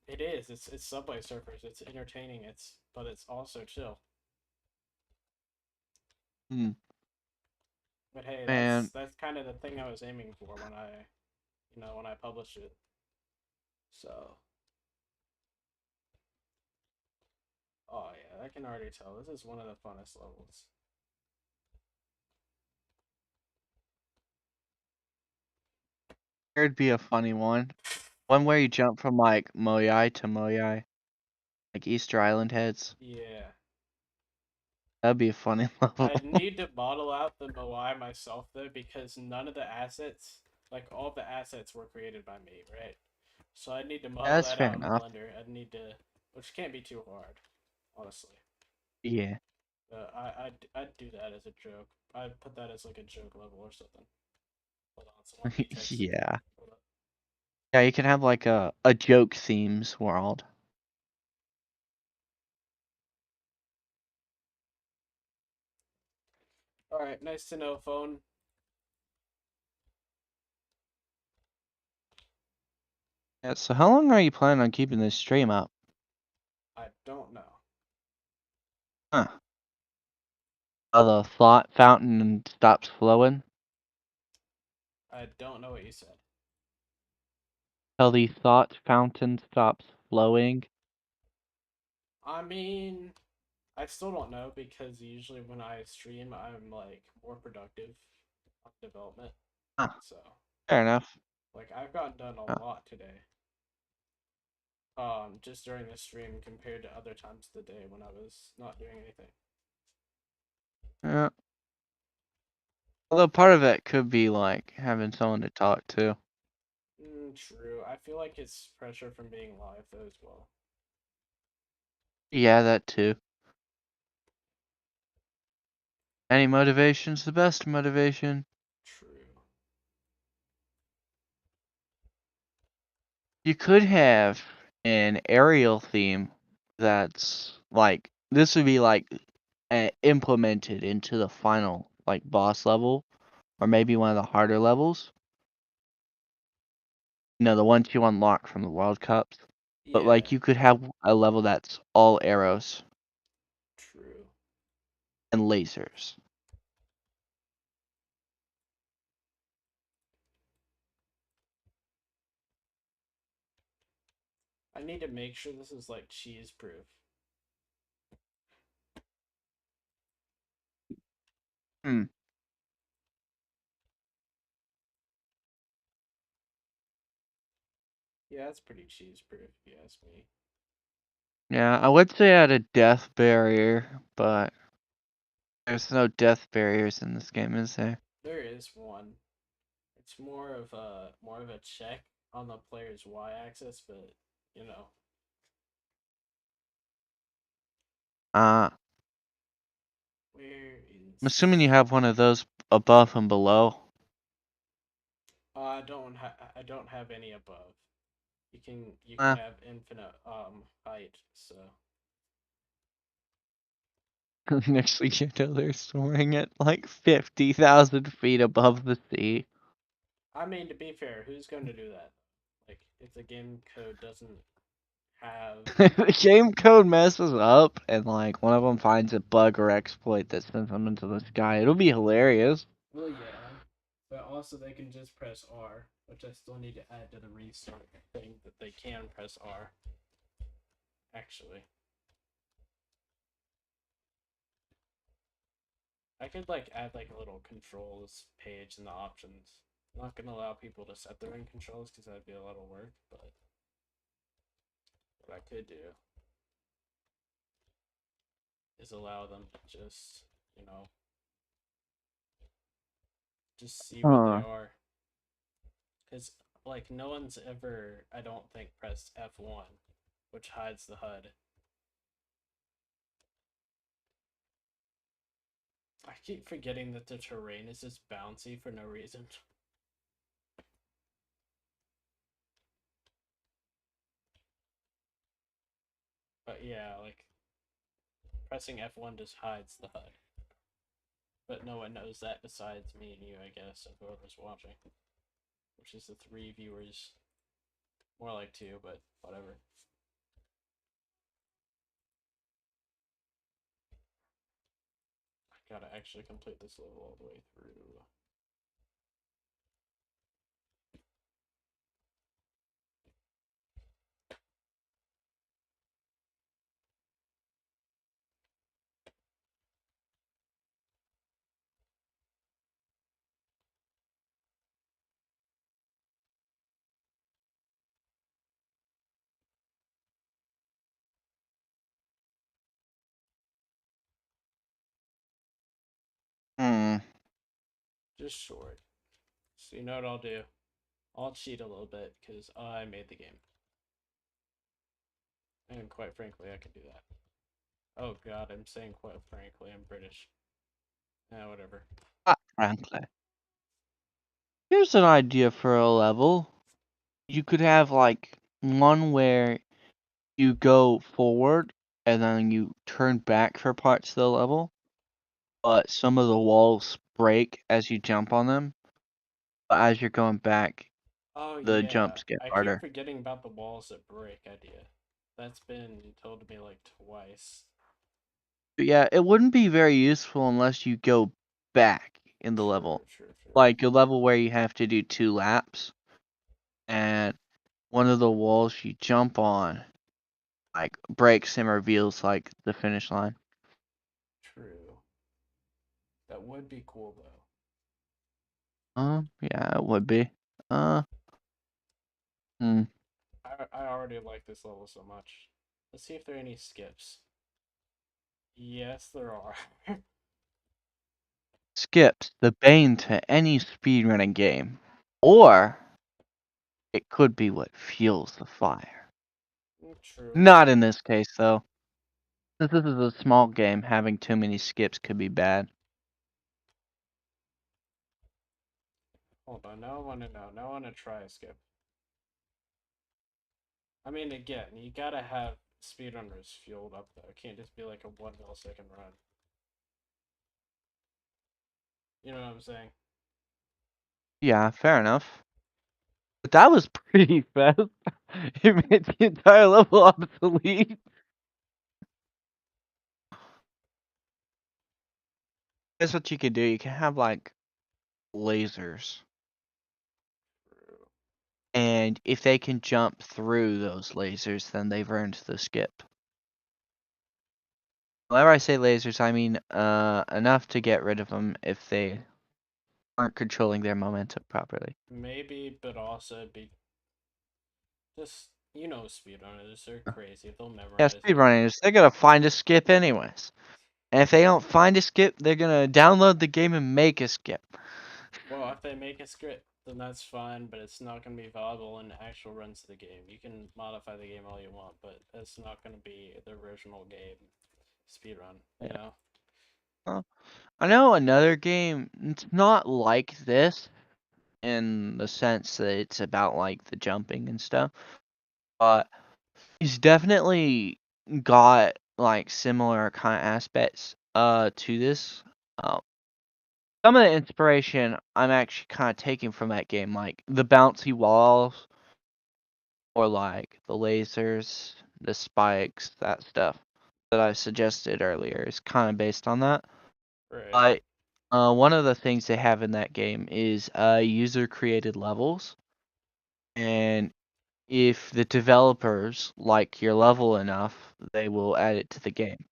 S1: It is. It's Subway Surfers. It's entertaining. But it's also chill.
S3: hmm,
S1: But hey,
S3: man.
S1: that's kind of the thing I was aiming for when I published it. So, oh yeah, I can already tell this is one of the funnest levels.
S3: There'd be a funny one. One where you jump from like Moyai to Moyai, like Easter Island heads.
S1: Yeah.
S3: That'd be a funny level.
S1: I need to model out the Moai myself though because none of the assets, like all the assets, were created by me, right? So I need to model
S3: That's
S1: that
S3: fair
S1: out in
S3: enough.
S1: Blender. Which can't be too hard, honestly.
S3: Yeah.
S1: I'd do that as a joke. I'd put that as like a joke level or something. Hold on, someone me text.
S3: Yeah.
S1: Hold up.
S3: Yeah, you can have like a joke themes world.
S1: All right, nice to know, phone.
S3: Yeah, so how long are you planning on keeping this stream up?
S1: I don't know.
S3: Huh. The thought fountain stops flowing?
S1: I don't know what you said.
S3: Till the thought fountain stops flowing?
S1: I mean, I still don't know because usually when I stream, I'm like more productive on development.
S3: Huh.
S1: So,
S3: Fair enough.
S1: like, I've gotten done a
S3: Huh.
S1: lot today. Just during the stream compared to other times of the day when I was not doing anything.
S3: Yeah. Although part of it could be like having someone to talk to.
S1: True. I feel like it's pressure from being live though as well.
S3: Yeah, that too. Any motivation's the best motivation.
S1: True.
S3: You could have an aerial theme that's like this would be like implemented into the final like boss level or maybe one of the harder levels. You know, the ones you unlock from the World Cups. But
S1: Yeah.
S3: like you could have a level that's all arrows
S1: True.
S3: and lasers.
S1: I need to make sure this is like cheese proof.
S3: Hmm.
S1: Yeah, that's pretty cheese proof if you ask me.
S3: Yeah, I would say add a death barrier, but there's no death barriers in this game, is there?
S1: There is one. It's more of a check on the player's y-axis, but you know.
S3: Uh,
S1: Where
S3: I'm assuming
S1: is?
S3: you have one of those above and below.
S1: I don't have any above. You can
S3: Uh,
S1: have infinite height. So
S3: next thing you know, they're soaring at like 50,000 feet above the sea.
S1: I mean, to be fair, who's going to do that? Like, if the game code doesn't have.
S3: The game code messes up and like one of them finds a bug or exploit that sends them into the sky. It'll be hilarious.
S1: Well, yeah, but also they can just press R, which I still need to add to the restart thing that they can press R. Actually, I could like add like a little controls page in the options. I'm not gonna allow people to set their own controls because that'd be a lot of work, but what I could do is allow them to just see what they
S3: Huh.
S1: are. Because, like, no one's ever, I don't think, pressed F1, which hides the HUD. I keep forgetting that the terrain is just bouncy for no reason. But yeah, like, pressing F1 just hides the HUD. But no one knows that besides me and you, I guess, and whoever's watching. which is the 3 viewers. More like 2, but whatever. I gotta actually complete this level all the way through.
S3: Hmm.
S1: Just short. So you know what I'll do? I'll cheat a little bit because I made the game. And quite frankly, I can do that. Oh god, I'm saying quite frankly, I'm British. Whatever.
S3: Frankly. Here's an idea for a level. You could have like one where you go forward and then you turn back for parts of the level, but some of the walls break as you jump on them. But as you're going back,
S1: Oh
S3: the
S1: yeah,
S3: jumps get
S1: I keep
S3: harder.
S1: forgetting about the walls that break idea. That's been told to me like twice.
S3: But yeah, it wouldn't be very useful unless you go back in the
S1: True,
S3: level.
S1: true, true.
S3: Like a level where you have to do 2 laps, and one of the walls you jump on like breaks and reveals like the finish line.
S1: True. That would be cool though.
S3: Yeah, it would be. Uh, hmm.
S1: I already like this level so much. Let's see if there are any skips. Yes, there are.
S3: Skips, the bane to any speedrunning game. Or it could be what fuels the fire.
S1: True,
S3: Not in
S1: true.
S3: this case, though. Since this is a small game, having too many skips could be bad.
S1: Hold on, now I want to know. Now I want to try a skip. I mean, again, you gotta have speedrunners fueled up though. It can't just be like a 1 millisecond run. You know what I'm saying?
S3: Yeah, fair enough. But that was pretty fast. It made the entire level obsolete. Guess what you could do? You can have like lasers.
S1: True.
S3: And if they can jump through those lasers, then they've earned the skip. Whenever I say lasers, I mean enough to get rid of them if they aren't controlling their momentum properly.
S1: Maybe, but also be just speedrunners. They're crazy. They'll
S3: Yeah,
S1: memorize it.
S3: speedrunners, they're gonna find a skip anyways. And if they don't find a skip, they're gonna download the game and make a skip.
S1: Well, if they make a script, then that's fine, but it's not going to be viable in actual runs of the game. You can modify the game all you want, but it's not going to be the original game speedrun, you
S3: Yeah.
S1: know?
S3: I know another game, it's not like this in the sense that it's about like the jumping and stuff, but it's definitely got like similar kind of aspects to this. Um, some of the inspiration I'm actually kind of taking from that game, like the bouncy walls or like the lasers, the spikes, that stuff that I suggested earlier is kind of based on that.
S1: Right.
S3: But one of the things they have in that game is user created levels, and if the developers like your level enough, they will add it to the game.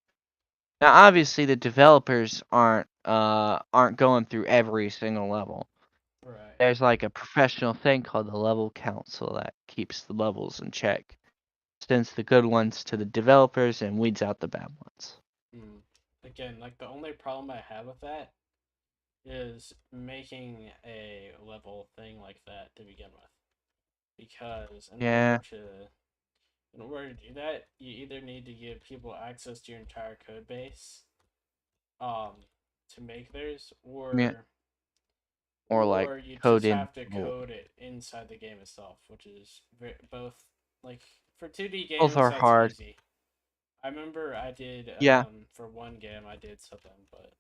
S3: Now, obviously, the developers aren't going through every single level.
S1: Right.
S3: There's like a professional thing called the level council that keeps the levels in check, sends the good ones to the developers, and weeds out the bad ones.
S1: Again, like the only problem I have with that is making a level thing like that to begin with. Because
S3: Yeah,
S1: in order to do that, you either need to give people access to your entire code base um to make theirs,
S3: yeah, or like
S1: you
S3: code
S1: just
S3: in.
S1: have to code it inside the game itself, which is both like for 2D
S3: Both
S1: games
S3: are
S1: that's
S3: hard.
S1: easy. I remember I did
S3: Yeah,
S1: for one game I did something, but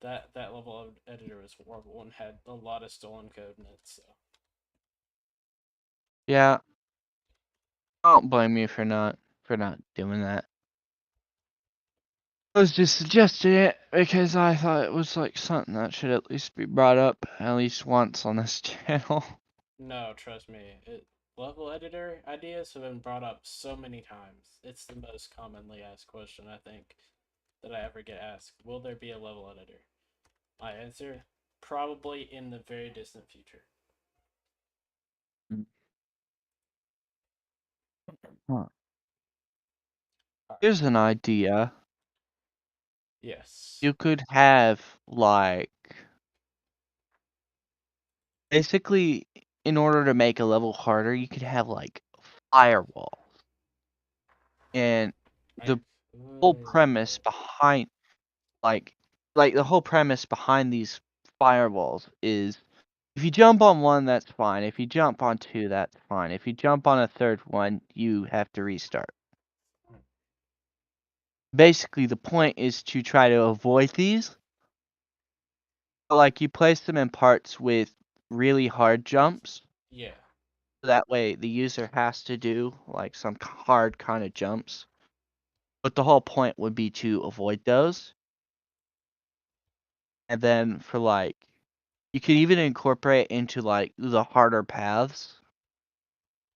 S1: that level of editor was horrible and had a lot of stolen code in it. So
S3: Yeah, I don't blame you for not doing that. I was just suggesting it because I thought it was like something that should at least be brought up at least once on this channel.
S1: No, trust me. Level editor ideas have been brought up so many times. It's the most commonly asked question, I think, that I ever get asked. Will there be a level editor? My answer, probably in the very distant future.
S3: Huh. Here's an idea.
S1: Yes.
S3: You could have like basically in order to make a level harder, you could have like firewall. And the whole premise behind like the whole premise behind these firewalls is if you jump on one, that's fine. If you jump on two, that's fine. If you jump on a third one, you have to restart. Basically, the point is to try to avoid these. Like, you place them in parts with really hard jumps.
S1: Yeah.
S3: That way, the user has to do, like, some hard kind of jumps. But the whole point would be to avoid those. And then for, like, you could even incorporate into, like, the harder paths.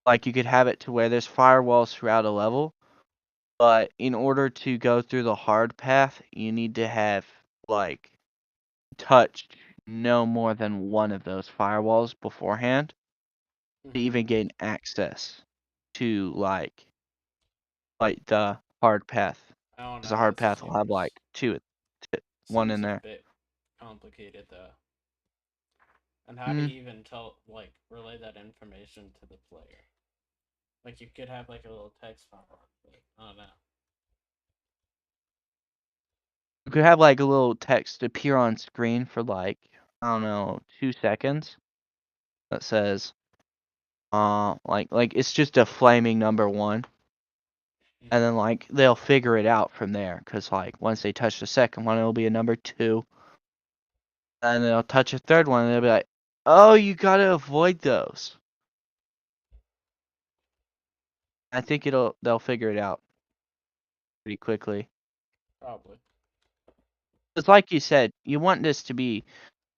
S3: Like, you could have it to where there's firewalls throughout a level. But in order to go through the hard path, you need to have, like, touched no more than one of those firewalls beforehand to even gain access to, like the hard path.
S1: I don't
S3: Because
S1: know.
S3: the hard
S1: That
S3: path will have, like, one in
S1: seems a
S3: there.
S1: bit complicated, though. And how do
S3: Mm.
S1: you even relay that information to the player? Like, you could have, like, a little text file, but I don't know.
S3: You could have, like, a little text appear on screen for, like, I don't know, 2 seconds that says, like it's just a flaming number 1. And then, like, they'll figure it out from there. Because, like, once they touch the second one, it'll be a number 2. And they'll touch a third one, and they'll be like, oh, you gotta avoid those. I think they'll figure it out pretty quickly.
S1: Probably.
S3: It's like you said, you want this to be,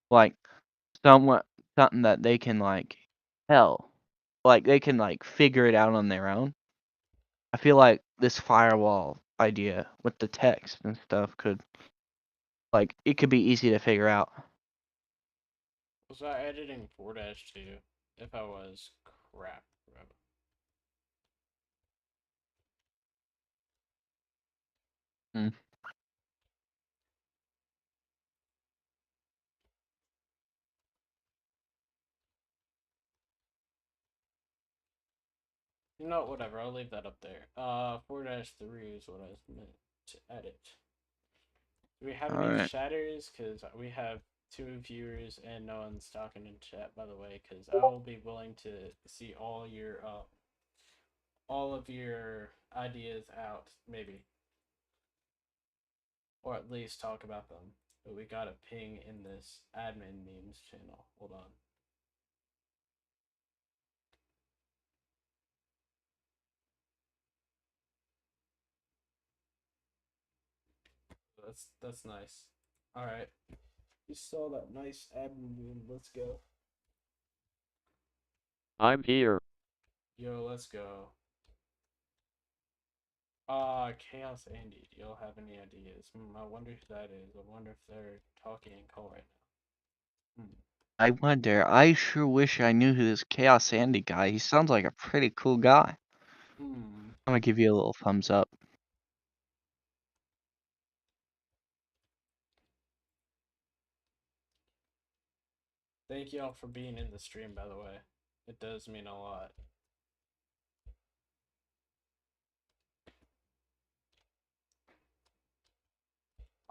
S3: like, somewhat something that they can, like, tell. Like, they can, like, figure it out on their own. I feel like this firewall idea with the text and stuff could, like, it could be easy to figure out.
S1: Was I editing 4-2? If I was, crap, bro.
S3: Hmm.
S1: You know, whatever. I'll leave that up there. 4-3 is what I was meant to edit. Do we have any
S3: Alright.
S1: chatters? Because we have 2 viewers and no one's talking in chat, by the way. Because I will be willing to see all of your ideas out, maybe, or at least talk about them. But we got a ping in this admin memes channel. Hold on. That's nice. All right, you saw that nice admin meme. Let's go.
S2: I'm here.
S1: Yo, let's go. Chaos Andy. Do y'all have any ideas? I wonder who that is. I wonder if they're talking in call right now.
S3: I wonder. I sure wish I knew who this Chaos Sandy guy. He sounds like a pretty cool guy. I'm gonna give you a little thumbs up.
S1: Thank y'all for being in the stream, by the way. It does mean a lot.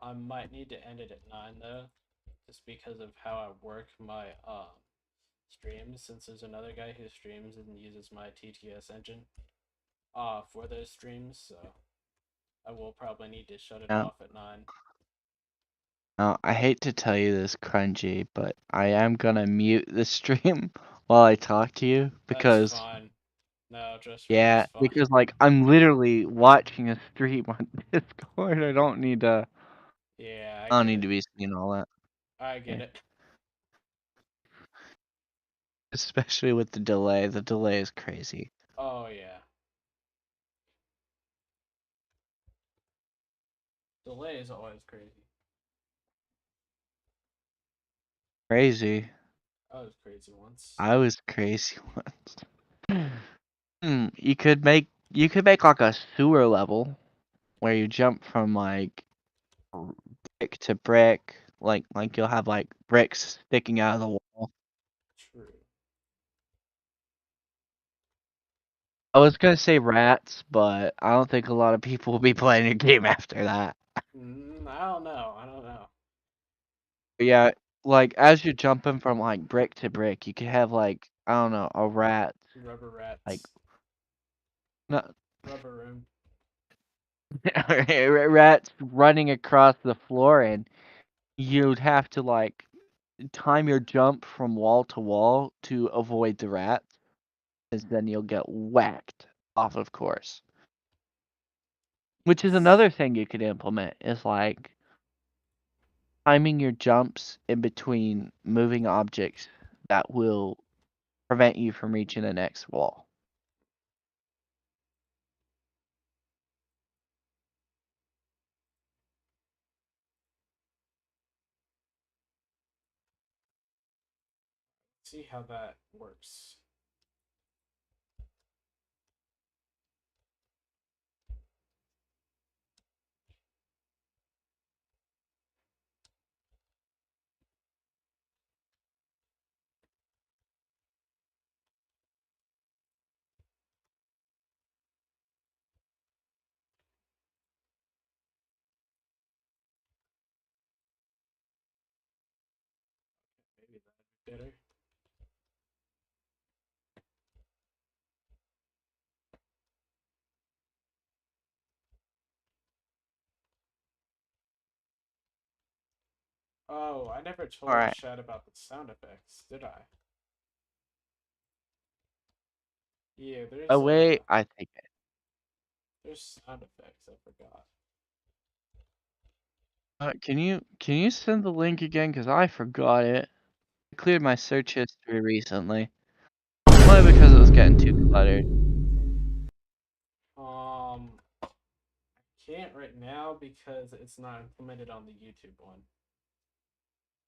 S1: I might need to end it at 9 though, just because of how I work my streams. Since there's another guy who streams and uses my TTS engine for those streams, so I will probably need to shut it
S3: Yeah.
S1: off at 9.
S3: Now, I hate to tell you this, Crunchy, but I am gonna mute the stream while I talk to you because
S1: That's fine. No, just me.
S3: Yeah,
S1: It's fine.
S3: because like I'm literally watching a stream on Discord. I don't need to.
S1: Yeah, I
S3: I don't
S1: get
S3: need
S1: it.
S3: to be seeing all that.
S1: I get
S3: Yeah.
S1: it.
S3: Especially with the delay. The delay is crazy.
S1: Oh yeah. Delay is always crazy.
S3: Crazy.
S1: I was crazy once.
S3: I was crazy once. You could make like a sewer level where you jump from like brick to brick. Like you'll have like bricks sticking out of the wall.
S1: True.
S3: I was gonna say rats, but I don't think a lot of people will be playing a game after that.
S1: I don't know. I don't know.
S3: But yeah, like as you're jumping from like brick to brick, you could have like I don't know a rat
S1: Rubber
S3: like
S1: rats.
S3: not
S1: Rubber room.
S3: rats running across the floor, and you'd have to like time your jump from wall to wall to avoid the rats, because then you'll get whacked off of course. Which is another thing you could implement is like timing your jumps in between moving objects that will prevent you from reaching the next wall.
S1: See how that works. Maybe that'd be better. Oh, I never told
S3: Alright.
S1: Chad about the sound effects, did I? Yeah,
S3: Oh wait, I think
S1: there's sound effects. I forgot.
S3: can you send the link again? Cause I forgot it. I cleared my search history recently. Only because it was getting too cluttered.
S1: I can't right now because it's not implemented on the YouTube one.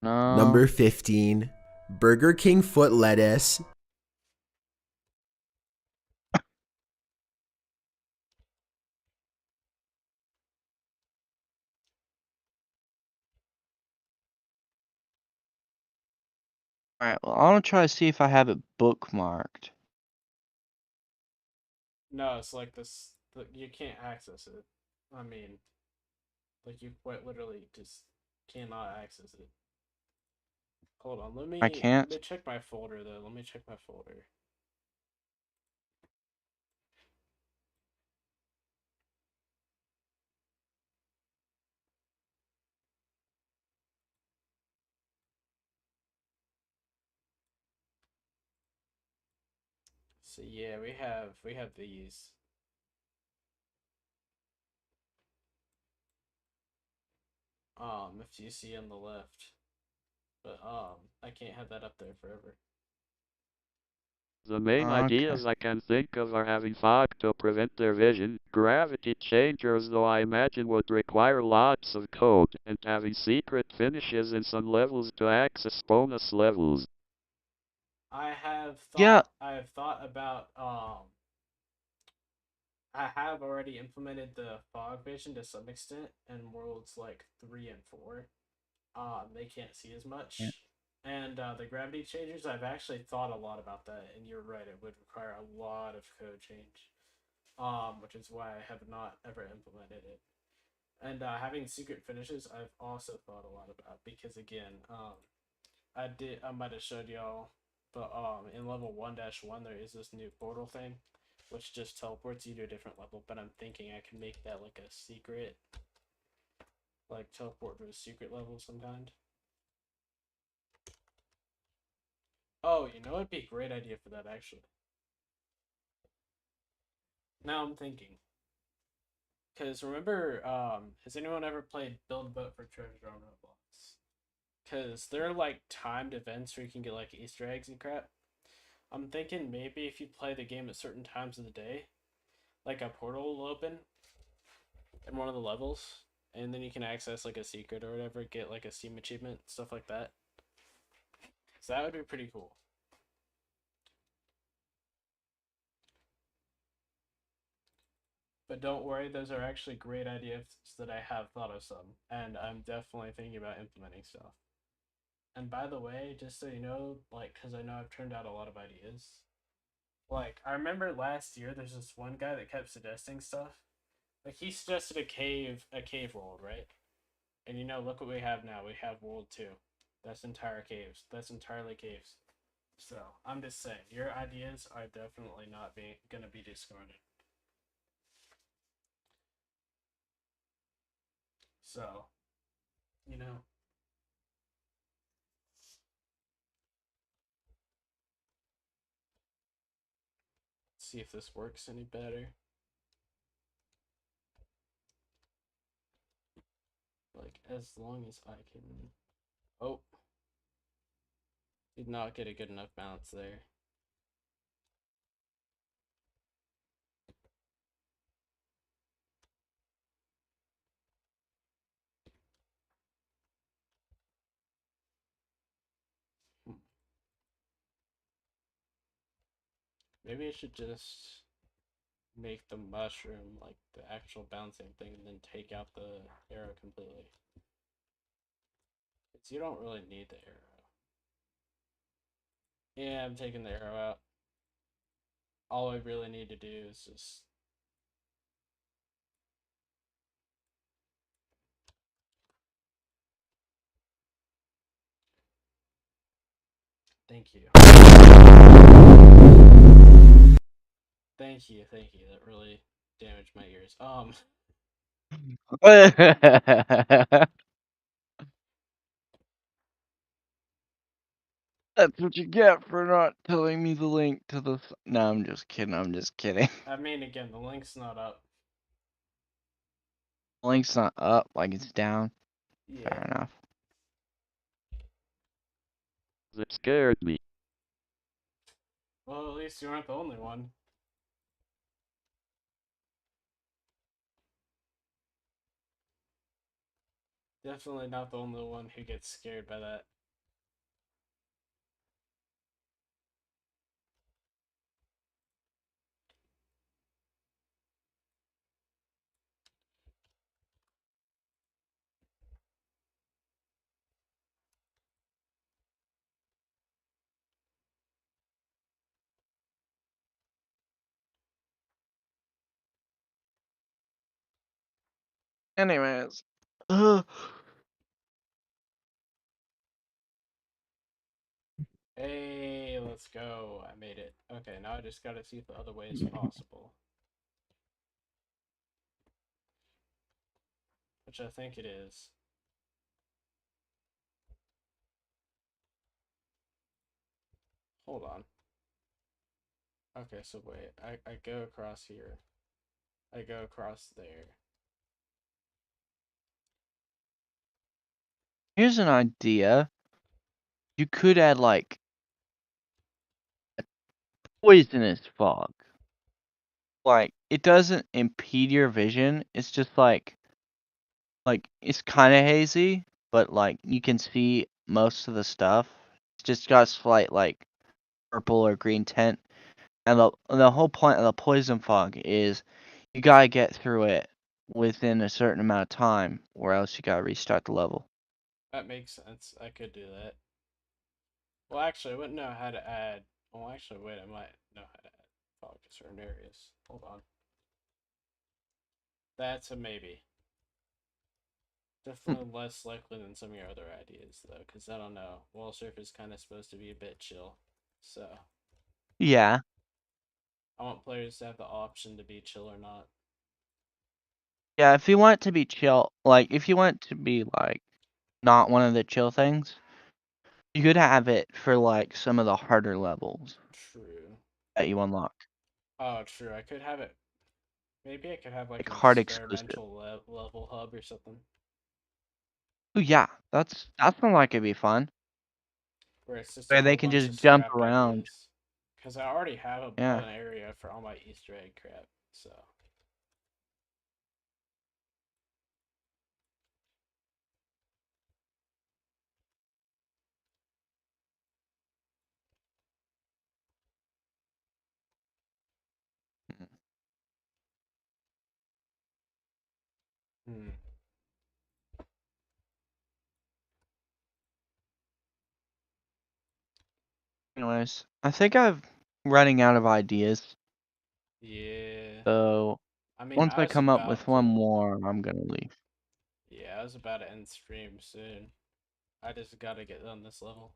S3: No.
S6: Number 15, Burger King foot lettuce.
S3: Alright, well I'm gonna try to see if I have it bookmarked.
S1: No, it's like this. You can't access it. I mean, like you quite literally just cannot access it. Hold on, let
S3: I
S1: me
S3: can't.
S1: check my folder though. Let me check my folder. So yeah, we have these. If you see on the left, but I can't have that up there forever.
S2: The main
S3: Okay.
S2: ideas I can think of are having fog to prevent their vision, gravity changers though I imagine would require lots of code, and having secret finishes in some levels to access bonus levels.
S3: Yeah,
S1: I have thought about I have already implemented the fog vision to some extent in worlds like 3 and 4. They can't see as
S3: yeah.
S1: much. And the gravity changers, I've actually thought a lot about that, and you're right, it would require a lot of code change. Which is why I have not ever implemented it. And having secret finishes, I've also thought a lot about because again, I might have showed y'all, but in level 1-1 there is this new portal thing, which just teleports you to a different level. But I'm thinking I can make that like a secret, like teleport to a secret level of some kind. Oh, you know, it'd be a great idea for that actually. Now I'm thinking. Because remember, has anyone ever played Build a Boat for Treasure on Roblox? Because there are like timed events where you can get like Easter eggs and crap. I'm thinking maybe if you play the game at certain times of the day, like a portal will open in one of the levels, and then you can access like a secret or whatever, get like a Steam achievement, stuff like that. So that would be pretty cool. But don't worry, those are actually great ideas that I have thought of some, and I'm definitely thinking about implementing stuff. And by the way, just so you know, like, because I know I've turned out a lot of ideas. Like, I remember last year, there's this one guy that kept suggesting stuff. Like, he suggested a cave world, right? And you know, look what we have now. We have World 2. That's entire caves. That's entirely caves. So, I'm just saying, your ideas are definitely not gonna be discarded. So, you know. Let's see if this works any better. Like, as long as I can... Oh. Did not get a good enough bounce there. Maybe I should just make the mushroom like the actual bouncing thing and then take out the arrow completely. Because you don't really need the arrow. Yeah, I'm taking the arrow out. All I really need to do is just... Thank you. Thank you, thank you. That really damaged my ears.
S3: That's what you get for not telling me the link to the. No, I'm just kidding. I'm just kidding.
S1: I mean, again, the link's not up.
S3: The link's not up, like it's down.
S1: Yeah.
S3: Fair enough.
S2: That scared me.
S1: Well, at least you aren't the only one. Definitely not the only one who gets scared by that.
S3: Anyways. Ugh.
S1: Hey, let's go. I made it. Okay, now I just gotta see if the other way is possible. Which I think it is. Hold on. Okay, so wait. I go across here. I go across there.
S3: Here's an idea. You could add like a poisonous fog. Like it doesn't impede your vision. It's just like it's kind of hazy, but like you can see most of the stuff. It's just got a slight like purple or green tint. And the whole point of the poison fog is you gotta get through it within a certain amount of time, or else you gotta restart the level.
S1: That makes sense. I could do that. Well, actually, I wouldn't know how to add. Well, actually, wait, I might know how to add fog to certain areas. Hold on. That's a maybe. Definitely less likely than some of your other ideas, though, because I don't know. Wallsurf is kind of supposed to be a bit chill. So,
S3: Yeah.
S1: I want players to have the option to be chill or not.
S3: Yeah, if you want it to be chill, like if you want it to be like not one of the chill things, you could have it for like some of the harder levels
S1: True.
S3: that you unlock.
S1: Oh, true. I could have it. Maybe I could have like
S3: Like
S1: an
S3: hard exclusive.
S1: experimental level hub or something.
S3: Ooh, yeah, that sounds like it'd be fun.
S1: Where it's just a
S3: Where they
S1: whole
S3: can
S1: bunch
S3: just
S1: of
S3: jump
S1: scrapped
S3: around.
S1: ideas. Because I already have
S3: Yeah.
S1: an area for all my Easter egg crap, so. Hmm.
S3: Anyways, I think I'm running out of ideas.
S1: Yeah.
S3: So
S1: I mean,
S3: once
S1: I
S3: I
S1: was
S3: come up with
S1: about
S3: one
S1: to.
S3: more, I'm gonna leave.
S1: Yeah, I was about to end stream soon. I just gotta get on this level.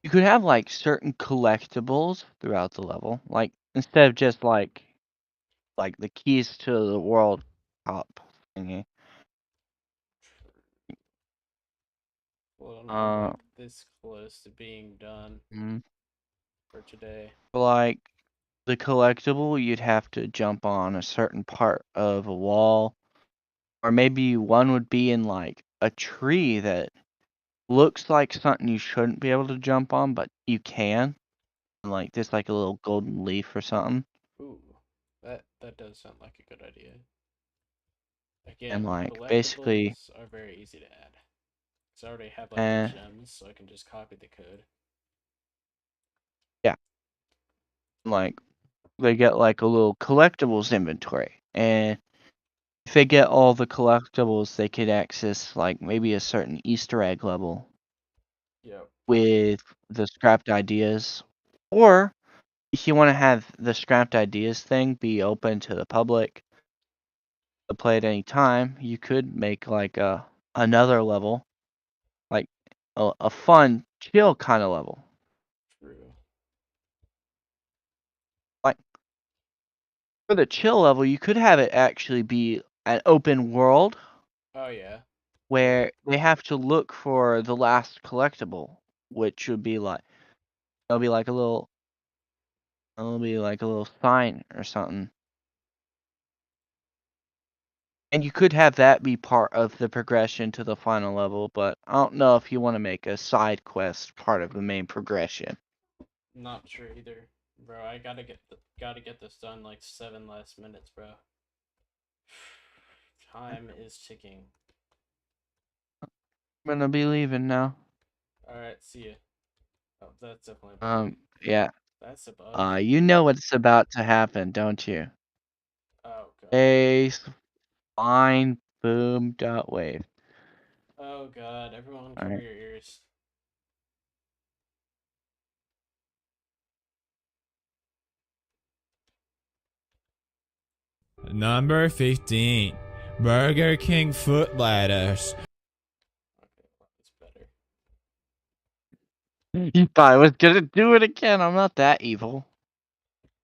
S3: You could have like certain collectibles throughout the level, like instead of just like the keys to the world top thingy.
S1: Well, I'm
S3: Uh,
S1: like this close to being done
S3: mm,
S1: for today.
S3: like the collectible, you'd have to jump on a certain part of a wall, or maybe one would be in like a tree that looks like something you shouldn't be able to jump on, but you can. Like just like a little golden leaf or something.
S1: Ooh, that does sound like a good idea.
S3: And
S1: Again,
S3: like basically,
S1: collectibles are very easy to add. So I already have like the
S3: eh,
S1: gems, so I can just copy the code.
S3: yeah, like they get like a little collectibles inventory, and if they get all the collectibles, they could access like maybe a certain Easter egg level
S1: Yep.
S3: with the scrapped ideas, or if you want to have the scrapped ideas thing be open to the public to play at any time, you could make like another level, like a fun, chill kind of level.
S1: True.
S3: Like for the chill level, you could have it actually be an open world
S1: Oh yeah.
S3: where they have to look for the last collectible, which would be like it'll be like a little sign or something. And you could have that be part of the progression to the final level, but I don't know if you want to make a side quest part of the main progression.
S1: Not sure either, bro. I gotta get this done like 7 last minutes, bro. Time is ticking.
S3: I'm gonna be leaving now.
S1: All right, see ya. Oh, that's definitely a bug.
S3: Yeah.
S1: That's a bug.
S3: You know what's about to happen, don't you?
S1: Oh god.
S3: A fine boom dot wave.
S1: Oh god. Everyone,
S3: All
S1: cover
S3: right.
S1: your ears.
S7: Number 15. Burger King foot lettuce.
S1: Okay, well, that's better.
S3: You thought I was gonna do it again. I'm not that evil.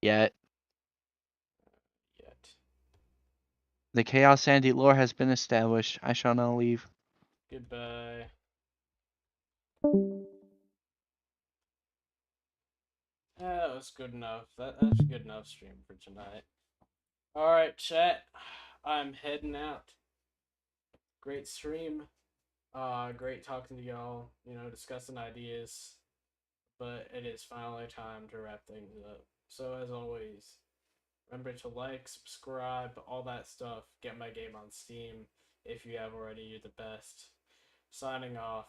S3: Yet.
S1: Yet.
S3: The Chaos Sandy lore has been established. I shall now leave.
S1: Goodbye. That was good enough. That's good enough stream for tonight. All right, chat. I'm heading out. Great stream. Great talking to y'all. You know, discussing ideas. But it is finally time to wrap things up. So as always, remember to like, subscribe, all that stuff. Get my game on Steam if you have already. You're the best. Signing off.